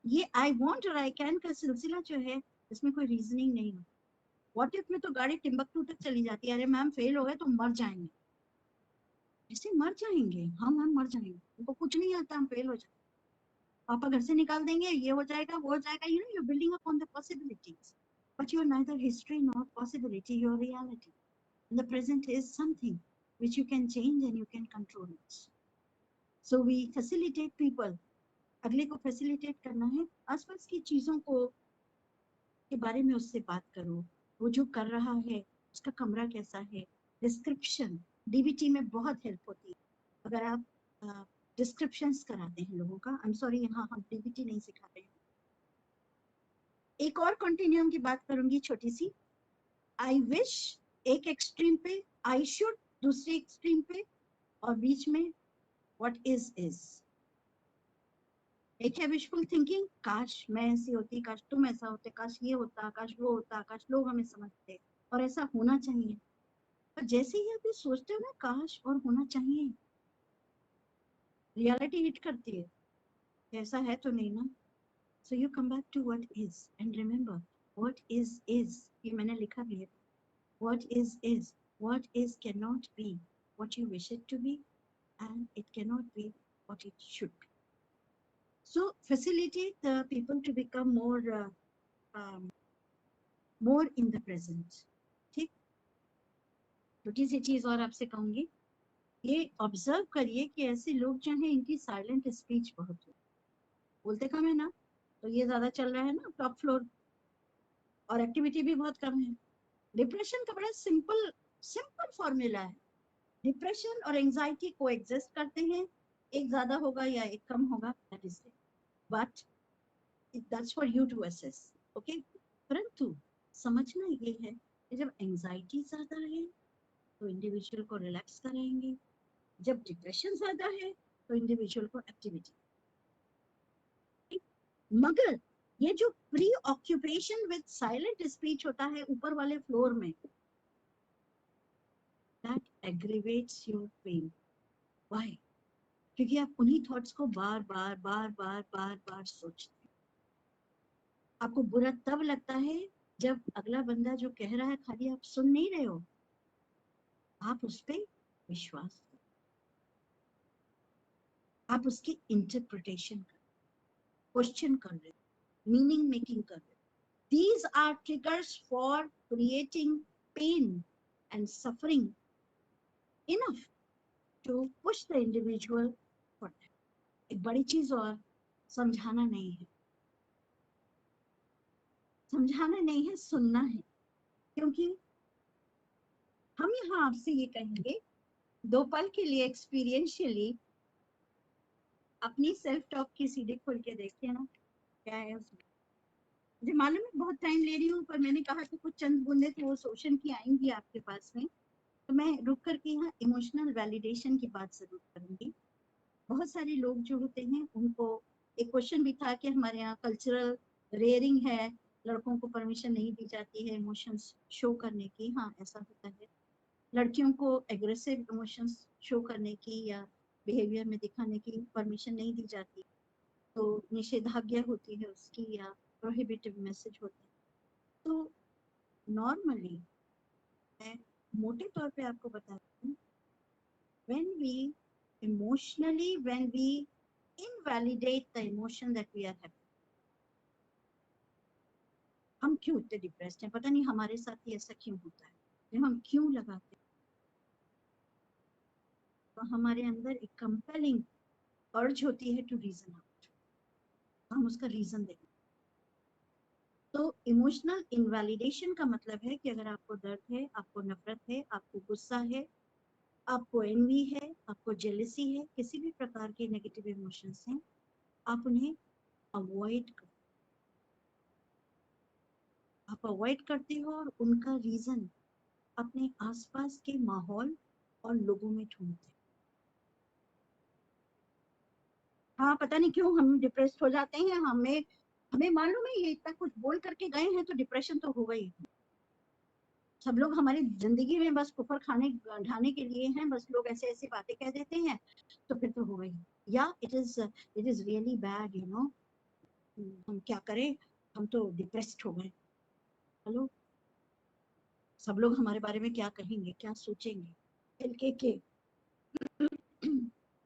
ये I want और I can का सिलसिला जो है, इसमें कोई रीजनिंग नहीं है. What if में तो गाड़ी टिम्बकटू तक चली जाती है, अरे मैम फेल हो गए तो मर जाएंगे. ऐसे मर जाएंगे, हम मर जाएंगे, उनको कुछ नहीं आता, हम फेल हो जाएंगे, पापा घर से निकाल देंगे, ये हो जाएगा, वो हो जाएगा. You know, you're building upon the possibilities, but you're neither history nor possibility. You're reality. And the present is something. which you can change and you can control it. So we facilitate people. अगले को facilitate करना है, आसपास की चीजों को के बारे में उससे बात करो, वो जो कर रहा है उसका कमरा कैसा है, डिस्क्रिप्शन डीबीटी में बहुत हेल्प होती है। अगर आप डिस्क्रिप्शंस कराते हैं लोगों का, आई एम सॉरी यहाँ हम डीबीटी नहीं सिखाते हैं। एक और कंटिन्यूम की बात करूंगी छोटी सी। आई विश एक एक्सट्रीम पे, आई शुड दूसरी एक्सट्रीम पे, और बीच में व्हाट इज। एक है विशफुल थिंकिंग, काश मैं ऐसी होती, काश तुम ऐसा होते, काश ये होता, काश वो होता, काश लोग हमें समझते और ऐसा होना चाहिए। पर जैसे ही आप ये सोचते हो ना काश और होना चाहिए, रियलिटी हिट करती है, ऐसा है तो नहीं ना। So you come back to what is and remember what is, ये मैंने लिखा भी है। What is, what is can not be what you wish it to be, and it can not be what it should be. So facilitate the people to become more in the present. ठीक, छोटी सी चीज और आपसे कहूंगी, ये observe करिए कि ऐसे लोग जो हैं इनकी साइलेंट स्पीच बहुत है, बोलते कम है ना, तो ये ज्यादा चल रहा है ना टॉप फ्लोर, और एक्टिविटी भी बहुत कम है। डिप्रेशन का बड़ा सिंपल फॉर्मूला है। डिप्रेशन और एंजाइटी को एग्जिस्ट करते हैं, एक ज्यादा होगा या एक कम होगा, that is it, but that's for you to assess, okay? परंतु समझना ये है कि जब एंजाइटी ज्यादा है तो इंडिविजुअल को रिलैक्स कराएंगे, जब डिप्रेशन ज्यादा है तो इंडिविजुअल को एक्टिविटी। मगर ये जो pre occupation with silent speech होता है ऊपर वाले फ्लोर में, दैट एग्रीवेट्स योर पेन। व्हाई? क्योंकि आप उन्हीं थॉट्स को बार बार सोचते हैं। आपको बुरा तब लगता है जब अगला बंदा जो कह रहा है खाली आप सुन नहीं रहे हो, आप उस पर विश्वास करो, आप उसकी इंटरप्रिटेशन कर, क्वेश्चन कर रहे हो, मीनिंग मेकिंग कर रहे हो। These are triggers for creating pain and suffering enough to push the individual for that. एक बड़ी चीज और, समझाना नहीं है, समझाना नहीं है, सुनना है। क्योंकि हम यहाँ आपसे ये कहेंगे, दो पल के लिए एक्सपीरियंशियली अपनी सेल्फ टॉक की सीढ़ी खोल के देखिए ना, क्या है उसमें। मुझे मालूम है बहुत टाइम ले रही हूँ, पर मैंने कहा कि कुछ चंद बूंदे तो वो शोषण की आएंगी आपके पास में, तो मैं रुक करके यहाँ इमोशनल वैलिडेशन की बात जरूर करूंगी। बहुत सारे लोग जो होते हैं उनको एक क्वेश्चन भी था कि हमारे यहाँ कल्चरल रेयरिंग है, लड़कों को परमिशन नहीं दी जाती है इमोशंस शो करने की। हाँ, ऐसा होता है। लड़कियों को एग्रेसिव इमोशंस शो करने की या बिहेवियर में दिखाने की परमिशन नहीं दी जाती, तो निषेधाज्ञा होती है उसकी, या प्रोहिबिटिव मैसेज होता है। तो नॉर्मली मैं मोटे तौर पे आपको बताती हूँ, when we invalidate the emotion that we are having, हम क्यों इतने डिप्रेस्ड हैं, पता नहीं हमारे साथ ही ऐसा क्यों होता है, जब हम क्यों लगाते हैं, तो हमारे अंदर एक कंपेलिंग अर्ज होती है टू रीजन आउट, हम उसका रीजन देंगे। तो इमोशनल इनवैलिडेशन का मतलब है कि अगर आपको दर्द है, आपको नफरत है, आपको गुस्सा है, आपको एनवी है, आपको जेलसी है, किसी भी प्रकार के नेगेटिव इमोशंस हैं, आप उन्हें अवॉइड करते, आप अवॉइड करते हो और उनका रीजन अपने आसपास के माहौल और लोगों में ढूंढते हो। हाँ, पता नहीं क्यों हम डिप्रेस्ड हो जाते हैं, हमें मालूम है ये इतना कुछ बोल करके गए हैं तो डिप्रेशन तो होगा ही। सब लोग हमारी जिंदगी में बस कुफर खाने ढाने के लिए हैं, बस लोग ऐसे ऐसी बातें कह देते हैं तो फिर तो होगा ही। या it is really bad, you know, हम क्या करें, हम तो डिप्रेस्ड हो गए। हेलो, सब लोग हमारे बारे में क्या कहेंगे, क्या सोचेंगे, के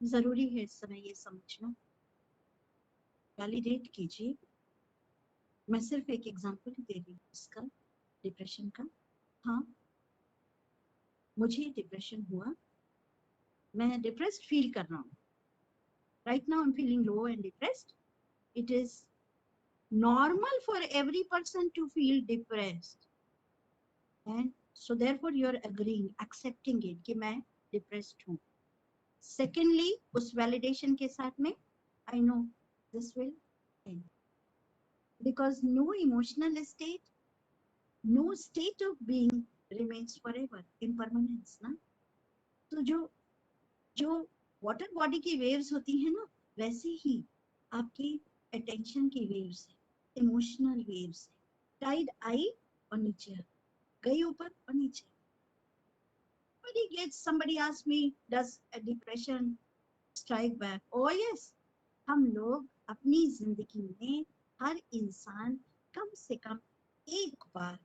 जरूरी है इस समय ये समझना। वैलिडेट कीजिए। मैं सिर्फ एक एग्जांपल दे रही हूँ इसका, डिप्रेशन का। हाँ, मुझे डिप्रेशन हुआ मैं डिप्रेस्ड फील कर रहा हूँ, right now I am feeling low and depressed, it is normal for every person to feel depressed, and so therefore you are agreeing, accepting it कि मैं depressed हूँ. Secondly, उस validation के साथ में I know this will end, because no emotional state, no state of being remains forever, impermanence ना. तो जो water body की waves होती है ना, वैसे ही आपकी attention की waves है, emotional waves है, tide आई और नीचे गई ऊपर और नीचे. Somebody asked me, does a depression strike back? Oh yes, हम लोग अपनी जिंदगी में हर इंसान कम से कम एक बार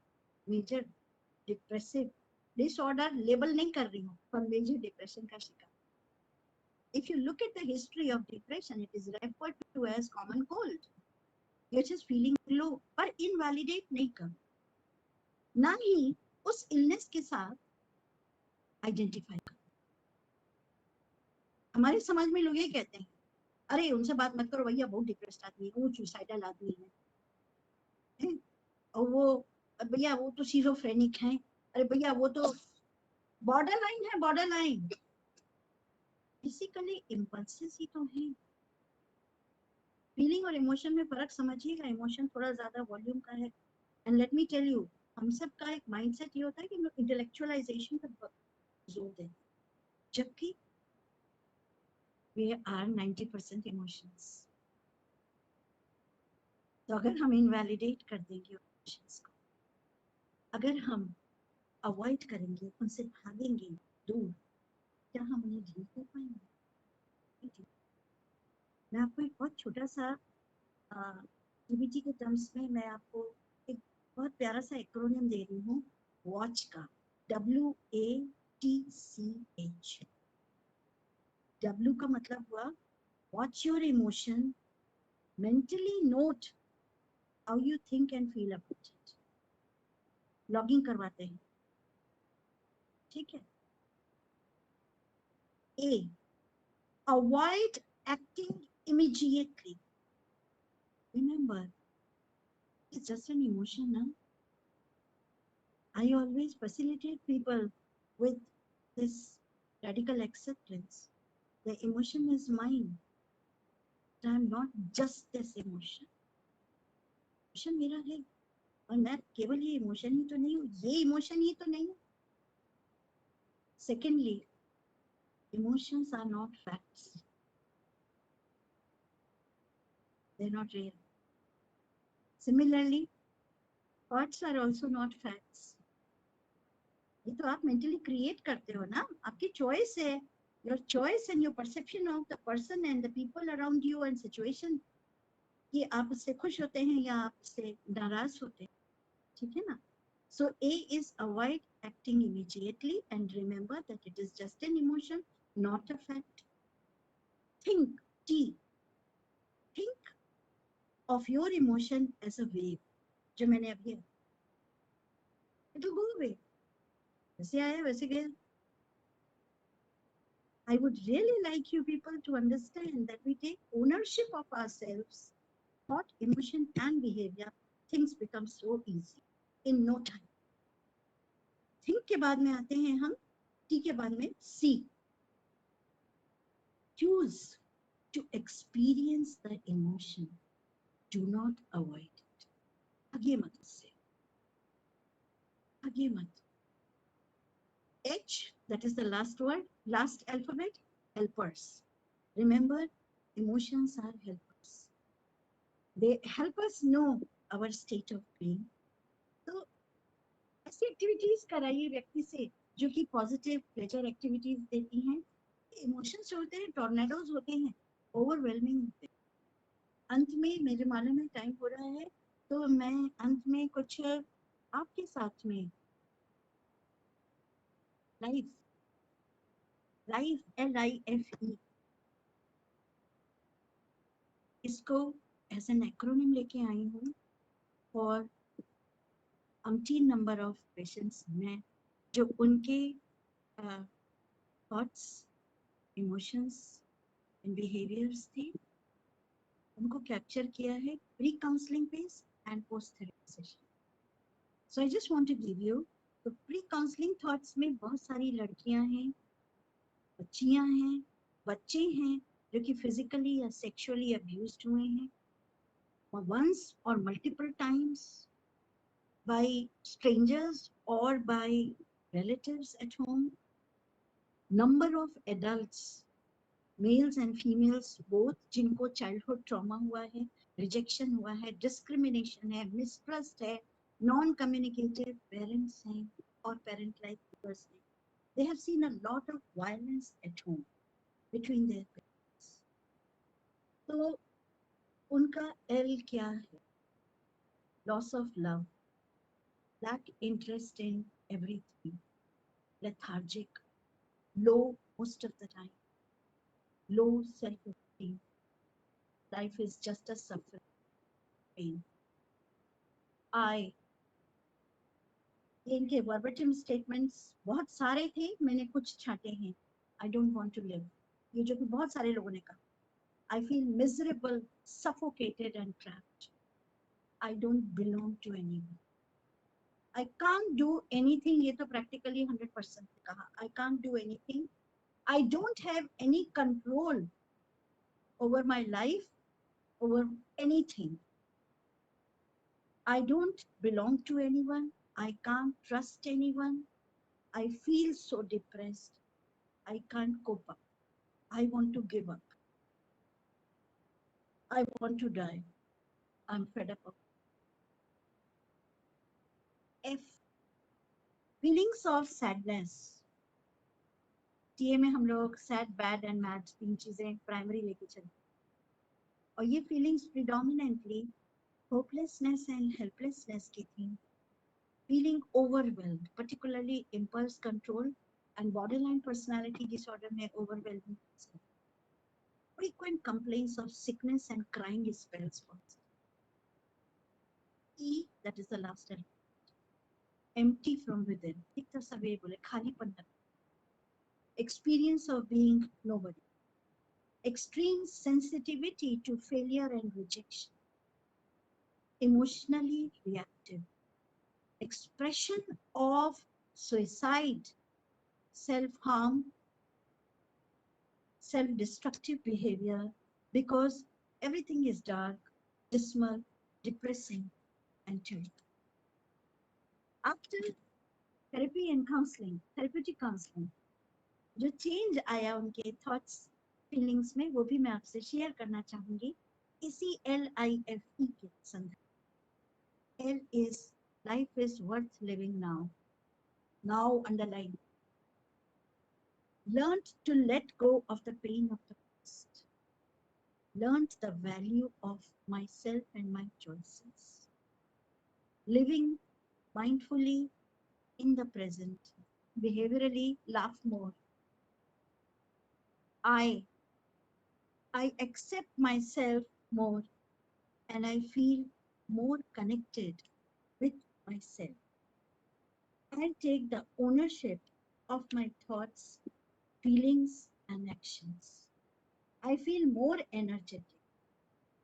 मेजर डिप्रेसिव डिसऑर्डर लेबल नहीं कर रही हूँ, पर मेजर डिप्रेशन का शिकार. If you look at the history of depression, it is referred to as common cold. You're just feeling low, पर invalidate नहीं कर, ना ही उस इलनेस के साथ आइडेंटिफाई कर. हमारे समाज में लोग ये कहते हैं, अरे उनसे बात मत करो भैया, बहुत डिप्रेस्ड आदमी है, वो सुसाइडल आदमी है, और वो भैया वो तो सिजोफ्रेनिक है, अरे भैया वो तो बॉर्डर लाइन है, बॉर्डर लाइन. बेसिकली इम्पल्सेस ही तो है. फीलिंग और इमोशन में फर्क समझिएगा. इमोशन थोड़ा ज्यादा वॉल्यूम का है, and let me tell you, हम सब का एक माइंडसेट ये होता है कि हम लोग इंटेलेक्चुअलाइजेशन पर जोर दें, जबकि वे आर 90% इमोशंस. तो अगर हम इनवैलिडेट कर देंगे इमोशंस को, अगर हम अवॉइड करेंगे, उनसे भागेंगे दूर, क्या हम उन्हें डील कर पाएंगे? मैं आपको एक बहुत छोटा सा टीबीटी के टर्म्स में मैं आपको एक बहुत प्यारा सा एक्रोनियम दे रही हूँ, वॉच का, WATCH. W का मतलब हुआ watch your emotion, mentally note how you think and feel about it. Logging करवाते हैं, ठीक है. A, avoid acting immediately. Remember, it's just an emotion now. I always facilitate people with this radical acceptance. The emotion is mine. I am not just this emotion. Emotion मेरा है, और मैं केवल ये emotion ही तो नहीं हूँ, ये emotion ही तो नहीं हूँ. Secondly, emotions are not facts. They're not real. Similarly, thoughts are also not facts. ये तो आप मेंटली क्रिएट करते हो ना, आपकी चॉइस है. Your choice and your perception of the person and the people around you and situation, कि आप उससे खुश होते हैं या आप उससे नाराज होते हैं, ठीक है ना. So A is avoid acting immediately and remember that it is just an emotion, not a fact. Think, T, think of your emotion as a wave, जो मैंने अभी, इट विल गो अवे, वैसे आया वैसे गया. I would really like you people to understand that we take ownership of ourselves, thought, emotion, and behavior. Things become so easy in no time. Think के बाद में आते हैं हम, T के बाद में C. Choose to experience the emotion. Do not avoid it. आगे मत उससे, आगे मत. H, that is the last word, last alphabet, helpers. Remember, emotions are helpers. They help us know our state of being. तो ऐसी activities कराइए व्यक्ति से जो कि पॉजिटिव प्लेजर एक्टिविटीज देती हैं. इमोशंस होते हैं, टॉर्नेडोज होते हैं, ओवरवेलमिंग होते हैं. अंत में, मेरे मालूम में टाइम हो रहा है, तो मैं अंत में कुछ आपके साथ में लाइफ, LIFE, इसको एज एन एक्रोनिम लेके आई हूँ for umpteen number of patients में, जो उनके थॉट्स इमोशंस एंड बिहेवियर्स थे, उनको कैप्चर किया है pre counselling phase and post therapy session. So I just want to give you, तो प्री काउंसलिंग थॉट्स में बहुत सारी लड़कियां हैं, बच्चियां हैं, बच्चे हैं जो कि फिजिकली या सेक्सुअली अब्यूज्ड हुए हैं once or multiple times by strangers or by relatives at home. Number of adults, mails and females both, जिनको चाइल्डहुड ट्रॉमा हुआ है, रिजेक्शन हुआ है, डिस्क्रिमिनेशन है, मिसट्रस्ट है, नॉन कम्युनिकेटिव पेरेंट्स हैं और पेरेंट लाइक फिगर्स हैं. They have seen a lot of violence at home between their parents. तो उनका L क्या है? Loss of love, lack interest in everything, lethargic, low most of the time, low self-esteem. Life is just a suffering, pain. इनके verbatim statements बहुत सारे थे, मैंने कुछ छांटे हैं. I don't want to live, ये जो कि बहुत सारे लोगों ने कहा. I feel miserable, suffocated and trapped. I don't belong to anyone. I can't do anything, ये तो प्रैक्टिकली 100% कहा. I can't do anything. I don't have any control over my life, over anything. I don't belong to anyone. I can't trust anyone. I feel so depressed. I can't cope up. I want to give up. I want to die. I'm fed up of F. Feelings of sadness. TA में हम लोग sad, bad and mad तीन चीजें primary लेके चलते. और ये feelings predominantly hopelessness and helplessness की थी. Feeling overwhelmed, particularly impulse control and borderline personality disorder में overwhelming. Frequent complaints of sickness and crying spells. E, that is the last element. Empty from within. एक तरह से वे बोले खालीपन. Experience of being nobody. Extreme sensitivity to failure and rejection. Emotionally reactive. Expression of suicide, self-harm, self-destructive behavior because everything is dark, dismal, depressing, and terrible. After therapy and counseling, therapeutic counseling, जो change आया उनके thoughts feelings में, वो भी मैं आपसे share करना चाहूंगी इसी LIFE के संदर्भ. L is life is worth living now. Now underline. Learned to let go of the pain of the past. Learned the value of myself and my choices. Living mindfully in the present. Behaviorally, laugh more. I accept myself more and I feel more connected with myself. I take the ownership of my thoughts, feelings, and actions. I feel more energetic.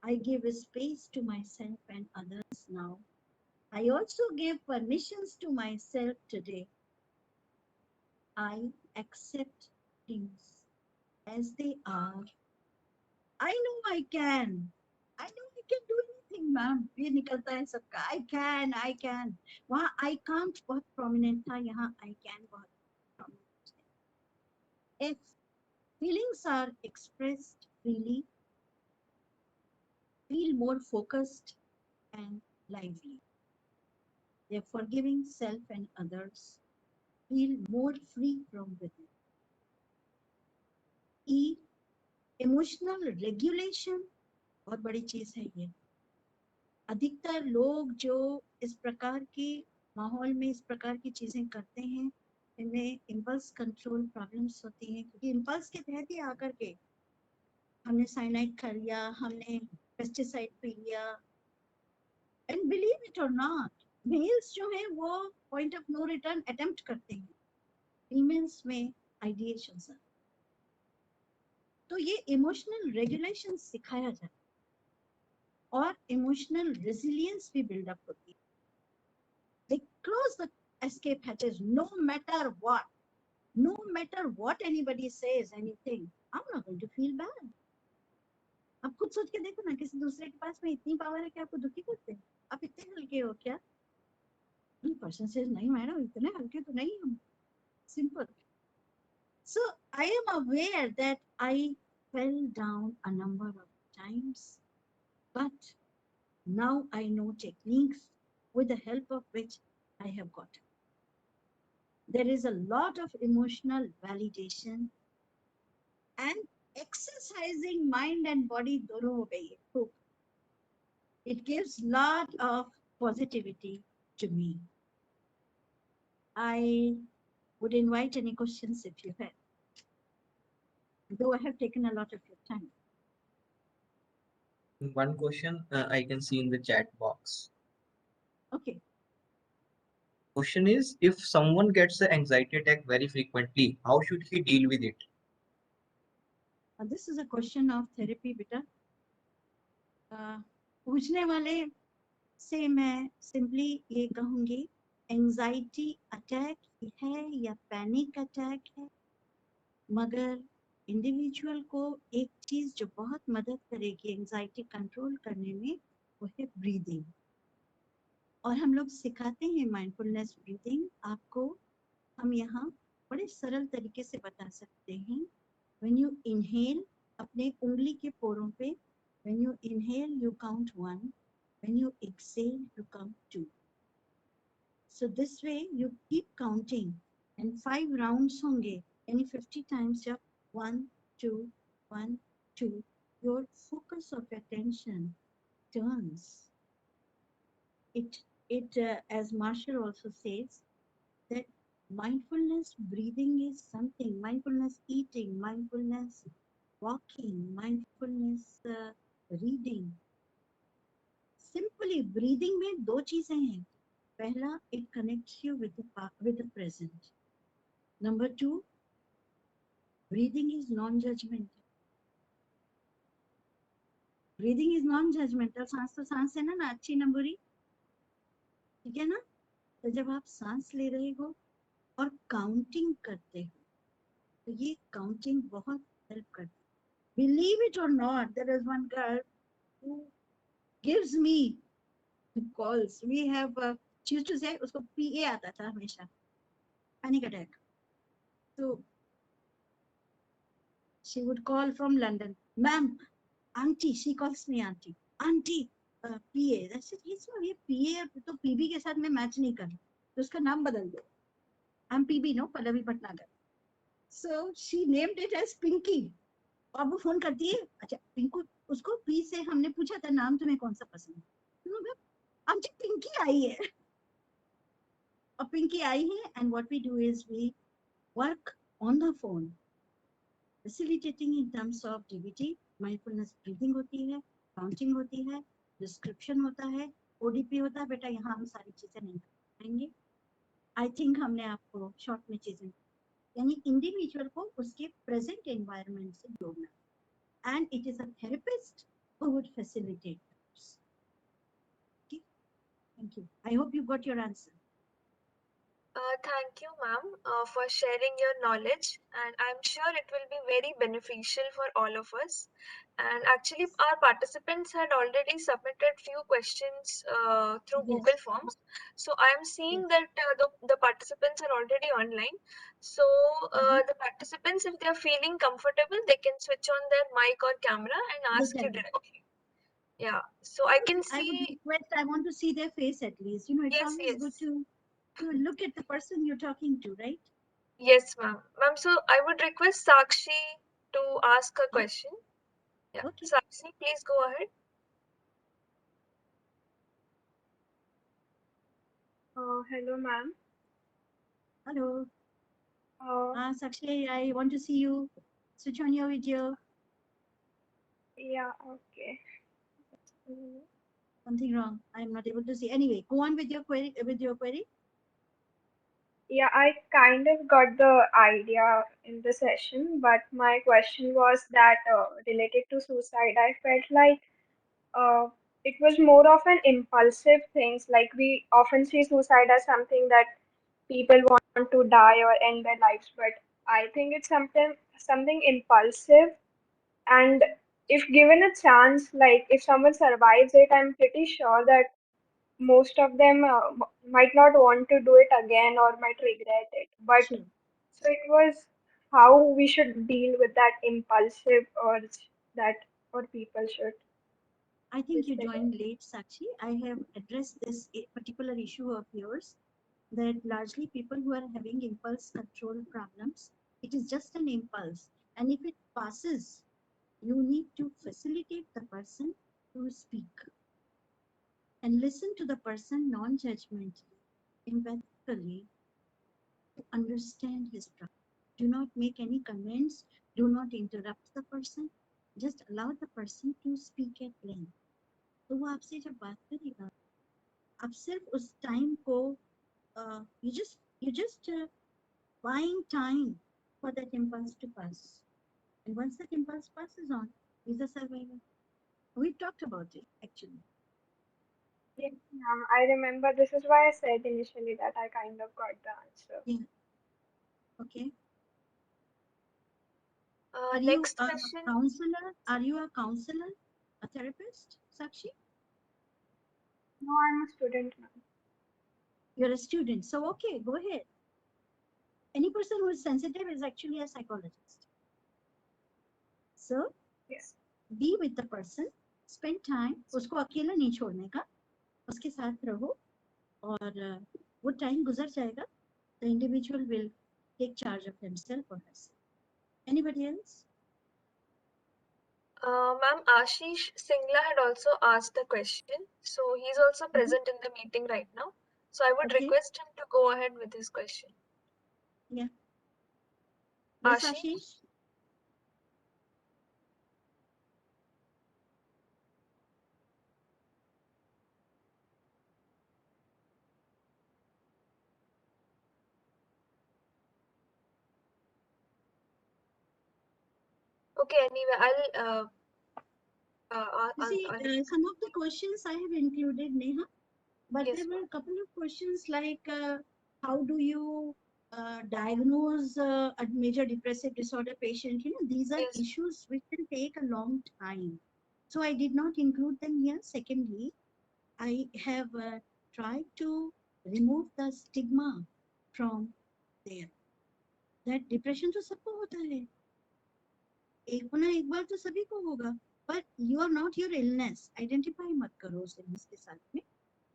I give space to myself and others now. I also give permissions to myself today. I accept things as they are. I know I can. I know I can do anything, ma'am. ये निकलता है सबका. I can. वहाँ I can't बहुत prominent था, यहाँ I can बहुत prominent है. If feelings are expressed freely, feel more focused and lively. They're forgiving self and others. Feel more free from within. E, emotional regulation बहुत बड़ी चीज है ये. अधिकतर लोग जो इस प्रकार के माहौल में इस प्रकार की चीजें करते हैं, इनमें इम्पल्स कंट्रोल प्रॉब्लम्स होती हैं, क्योंकि इम्पल्स के तहत ही आकर के हमने साइनाइड खा लिया, हमने पेस्टिसाइड पी लिया. And believe it or not, males जो हैं वो point of no return attempt करते हैं, फीमेल्स में आइडिएशंस. तो ये इमोशनल रेगुलेशन सिखाया जाता है और इमोशनल रेजिलियंस भी बिल्डअप होती है. They close the escape hatches no matter what. No matter what anybody says, anything, I'm not going to feel bad. आप खुद सोच के देखो ना, किसी दूसरे के पास में इतनी पावर है कि आपको दुखी करते हैं. आप इतने हल्के हो क्या? पर्सन सेज नहीं मैडम, इतने हल्के तो नहीं हम. Simple. So I am aware that I fell down a number of times, but now I know techniques with the help of which I have got. There is a lot of emotional validation and exercising mind and body दोनों हो गई है खूब. It gives lot of positivity to me. I would invite any questions if you have, though I have taken a lot of your time. One question I can see in the chat box. Okay. Question is, if someone gets an anxiety attack very frequently, how should he deal with it? This is a question of therapy, beta. पूछने वाले से मैं simply ये कहूंगी, anxiety attack है या panic attack है, मगर इंडिविजुअल को एक चीज जो बहुत मदद करेगी एंजाइटी कंट्रोल करने में, वो है ब्रीदिंग. और हम लोग सिखाते हैं माइंडफुलनेस ब्रीदिंग. आपको हम यहाँ बड़े सरल तरीके से बता सकते हैं. व्हेन यू इनहेल, अपने उंगली के पोरों पे, when you inhale you count 1, when you exhale you count 2. So this way you keep counting and 5 rounds होंगे, यानी 50 टाइम्स जब 1 2 1 2, your focus of attention turns. It as Marshall also says, that mindfulness breathing is something, mindfulness eating, mindfulness walking, mindfulness reading. Simply breathing में दो चीजें हैं. पहला, it connects you with the present. Number 2, breathing is non-judgmental. Breathing is non-judgmental. सांस तो सांस है ना अच्छी ना बुरी, ठीक है ना? तो जब आप सांस ले रहे हो और काउंटिंग करते हो, तो ये काउंटिंग बहुत हेल्प करती है. Believe it or not, there is one girl who gives me calls. We have she used to say उसको PA आता था हमेशा, panic attack. So she would call from London, ma'am, auntie, she calls me auntie, PA. I said, yes ma'am, ये PA तो PB के साथ मैं match नहीं कर रहा, तो उसका नाम बदल दो. I'm PB, no, Pallavi Bhatnagar. So she named it as Pinky. अब वो फोन करती है, अच्छा पिंकू, उसको पी से हमने पूछा था नाम तुम्हें कौन सा पसंद है, आंटी पिंकी आई है. और पिंकी आई है, and what we do is we work on the phone, facilitating in terms of DBT. Mindfulness breathing होती है, काउंटिंग होती है, डिस्क्रिप्शन होता है, ओडीपी होता है. बेटा यहाँ हम सारी चीजें नहीं करेंगे. आई थिंक हमने आपको शॉर्ट में चीजें, यानी इंडिविजुअल को उसके प्रेजेंट एनवायरनमेंट से जोड़ना. And it is a therapist who would facilitate this. Okay, thank you. I hope you got your answer. Thank you, ma'am, for sharing your knowledge, and I'm sure it will be very beneficial for all of us. And actually, our participants had already submitted few questions through Yes. Google Forms. So I'm seeing that the participants are already online. So the participants, if they are feeling comfortable, they can switch on their mic or camera and ask you directly. Yeah, so I can I would see. request, I want to see their face at least. You know, it's Yes, always good yes. to look at the person you're talking to, right? Yes, ma'am. Ma'am, so I would request Sakshi to ask a question. Yeah. Okay. Sakshi, please go ahead. Hello, ma'am. Hello. Uh, Sakshi, I want to see you. Switch on your video. yeah, okay. Something wrong. I'm not able to see. Anyway, go on with your query. Yeah, I kind of got the idea in the session, but my question was that related to suicide. I felt like uh, it was more of an impulsive things. Like we often see suicide as something that people want to die or end their lives, but I think it's something impulsive. And if given a chance, like if someone survives it, I'm pretty sure that most of them might not want to do it again or might regret it. But Sure. so it was how we should deal with that impulsive urge that or people should I think you disregard. joined late, Sakshi. I have addressed this particular issue of yours, that largely people who are having impulse control problems, it is just an impulse. And if it passes, you need to facilitate the person to speak and listen to the person non-judgmentally, empathically, to understand his problem. Do not make any comments. Do not interrupt the person. Just allow the person to speak at length. तो वो आपसे जब बात करेगा, आप सिर्फ उस time को you just buying time for that impulse to pass. And once that impulse passes on, he's a survivor. We talked about it actually. Yes, ma'am. I remember this is why I said initially that I kind of got the answer. Yeah. Okay. Are you Next a question. counselor? Are you a counselor? A therapist, Sakshi? No, I'm a student, ma'am. You're a student. So, okay, go ahead. Any person who is sensitive is actually a psychologist. So, Yes. be with the person, spend time. उसको अकेला नहीं छोड़ने का, उसके साथ रहो, और वो टाइम गुजर जाएगा. The individual will take charge of himself or herself. Anybody else? Ma'am, Ashish Singla had also asked a question. So he's also present in the meeting right now. So I would Okay. request him to go ahead with his question. Yeah. Yes, Ashish? Ashish? Okay, anyway, You see, some of the questions I have included, Neha, but yes, there were ma'am. a couple of questions like how do you diagnose a major depressive disorder patient? You know, these are Yes, issues which can take a long time. So I did not include them here. Secondly, I have tried to remove the stigma from there. That depression तो सबको होता है. एक ना एक बार तो सभी को होगा. But you are not your illness. Identify मत करो उस illness के साथ में.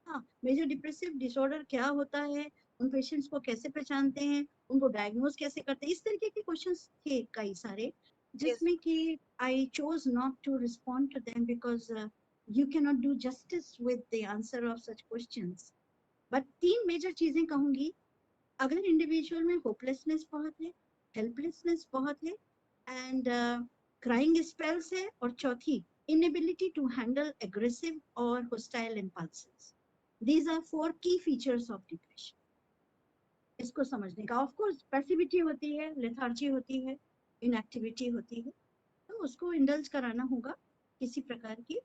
हाँ, मेजर डिप्रेसिव डिसऑर्डर क्या होता है, उन पेशेंट्स को कैसे पहचानते हैं, उनको डायग्नोज कैसे करते हैं, इस तरीके के क्वेश्चंस थे कई सारे, जिसमें कि I chose not to respond to them because you can not do justice with the answer of such questions. But 3 major चीजें कहूंगी. अगर इंडिविजुअल में होपलेसनेस बहुत है, हेल्पलेसनेस बहुत है, एंड क्राइंग स्पेल्स है, और चौथी inability to handle aggressive or hostile impulses. These are 4 key features of depression. इसको समझने का, ऑफ कोर्स पैसिविटी होती है, लेथार्जी होती है, इनएक्टिविटी होती है, तो उसको इंडल्ज कराना होगा किसी प्रकार की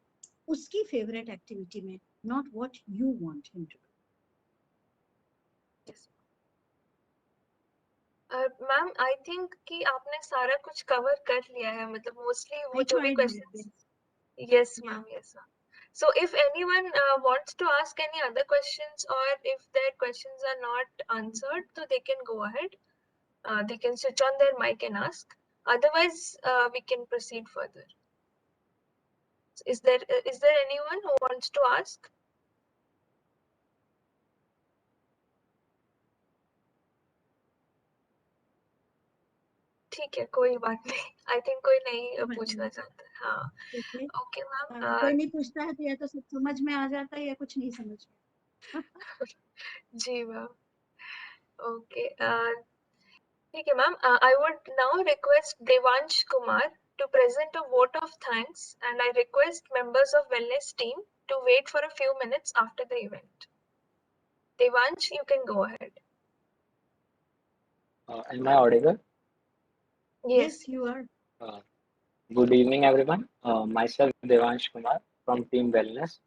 उसकी फेवरेट एक्टिविटी में, not what you want him to do. yes. Ma'am, I think कि आपने सारा कुछ कवर कर लिया है, मतलब मोस्टली वो आई जो भी tried my questions. Best. Yes, या ma'am. Yes, ma'am. So if anyone wants to ask any other questions, or if their questions are not answered, so they can go ahead. They can switch on their mic and ask. Otherwise, we can proceed further. Is there anyone who wants to ask? ठीक है, कोई बात नहीं. I think कोई नहीं पूछना चाहता है. हाँ. ओके. Okay, ma'am. कोई नहीं पूछता है तो या तो सब समझ में आ जाता है या कुछ नहीं समझ में. जी मैम. Okay. ठीक है ma'am. I would now request Devansh Kumar to present a vote of thanks, and I request members of wellness team to wait for a few minutes after the event. Devansh, you can go ahead. Am I audible? Yes. you are. Uh, Good evening, everyone. Myself, Devansh Kumar from Team Wellness.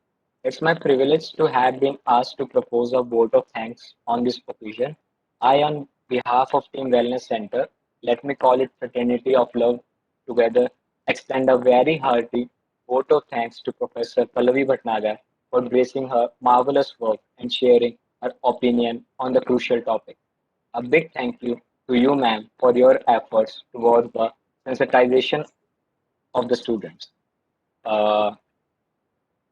It's my privilege to have been asked to propose a vote of thanks on this occasion. I, on behalf of Team Wellness Center, let me call it Fraternity of Love together, extend a very hearty vote of thanks to Professor Pallavi Bhatnagar for gracing her marvelous work and sharing her opinion on the crucial topic. A big thank you to you, ma'am, for your efforts towards the sensitization of the students. Uh,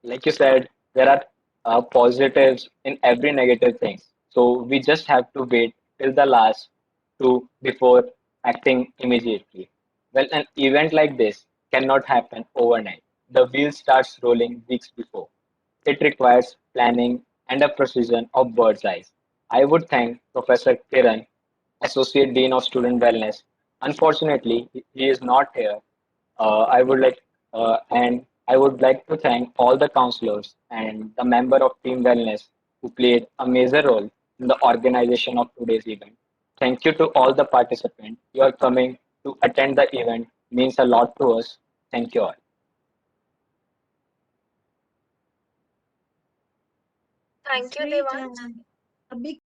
like you said, there are positives in every negative thing. So we just have to wait till the last to before acting immediately. Well, an event like this cannot happen overnight. The wheel starts rolling weeks before. It requires planning and a precision of bird's eyes. I would thank Professor Kiran, Associate Dean of Student Wellness. Unfortunately, he is not here. And I would like to thank all the counselors and the member of Team Wellness who played a major role in the organization of today's event. Thank you to all the participants. Your coming to attend the event means a lot to us. Thank you all. That's Thank you, great. Devansh. A big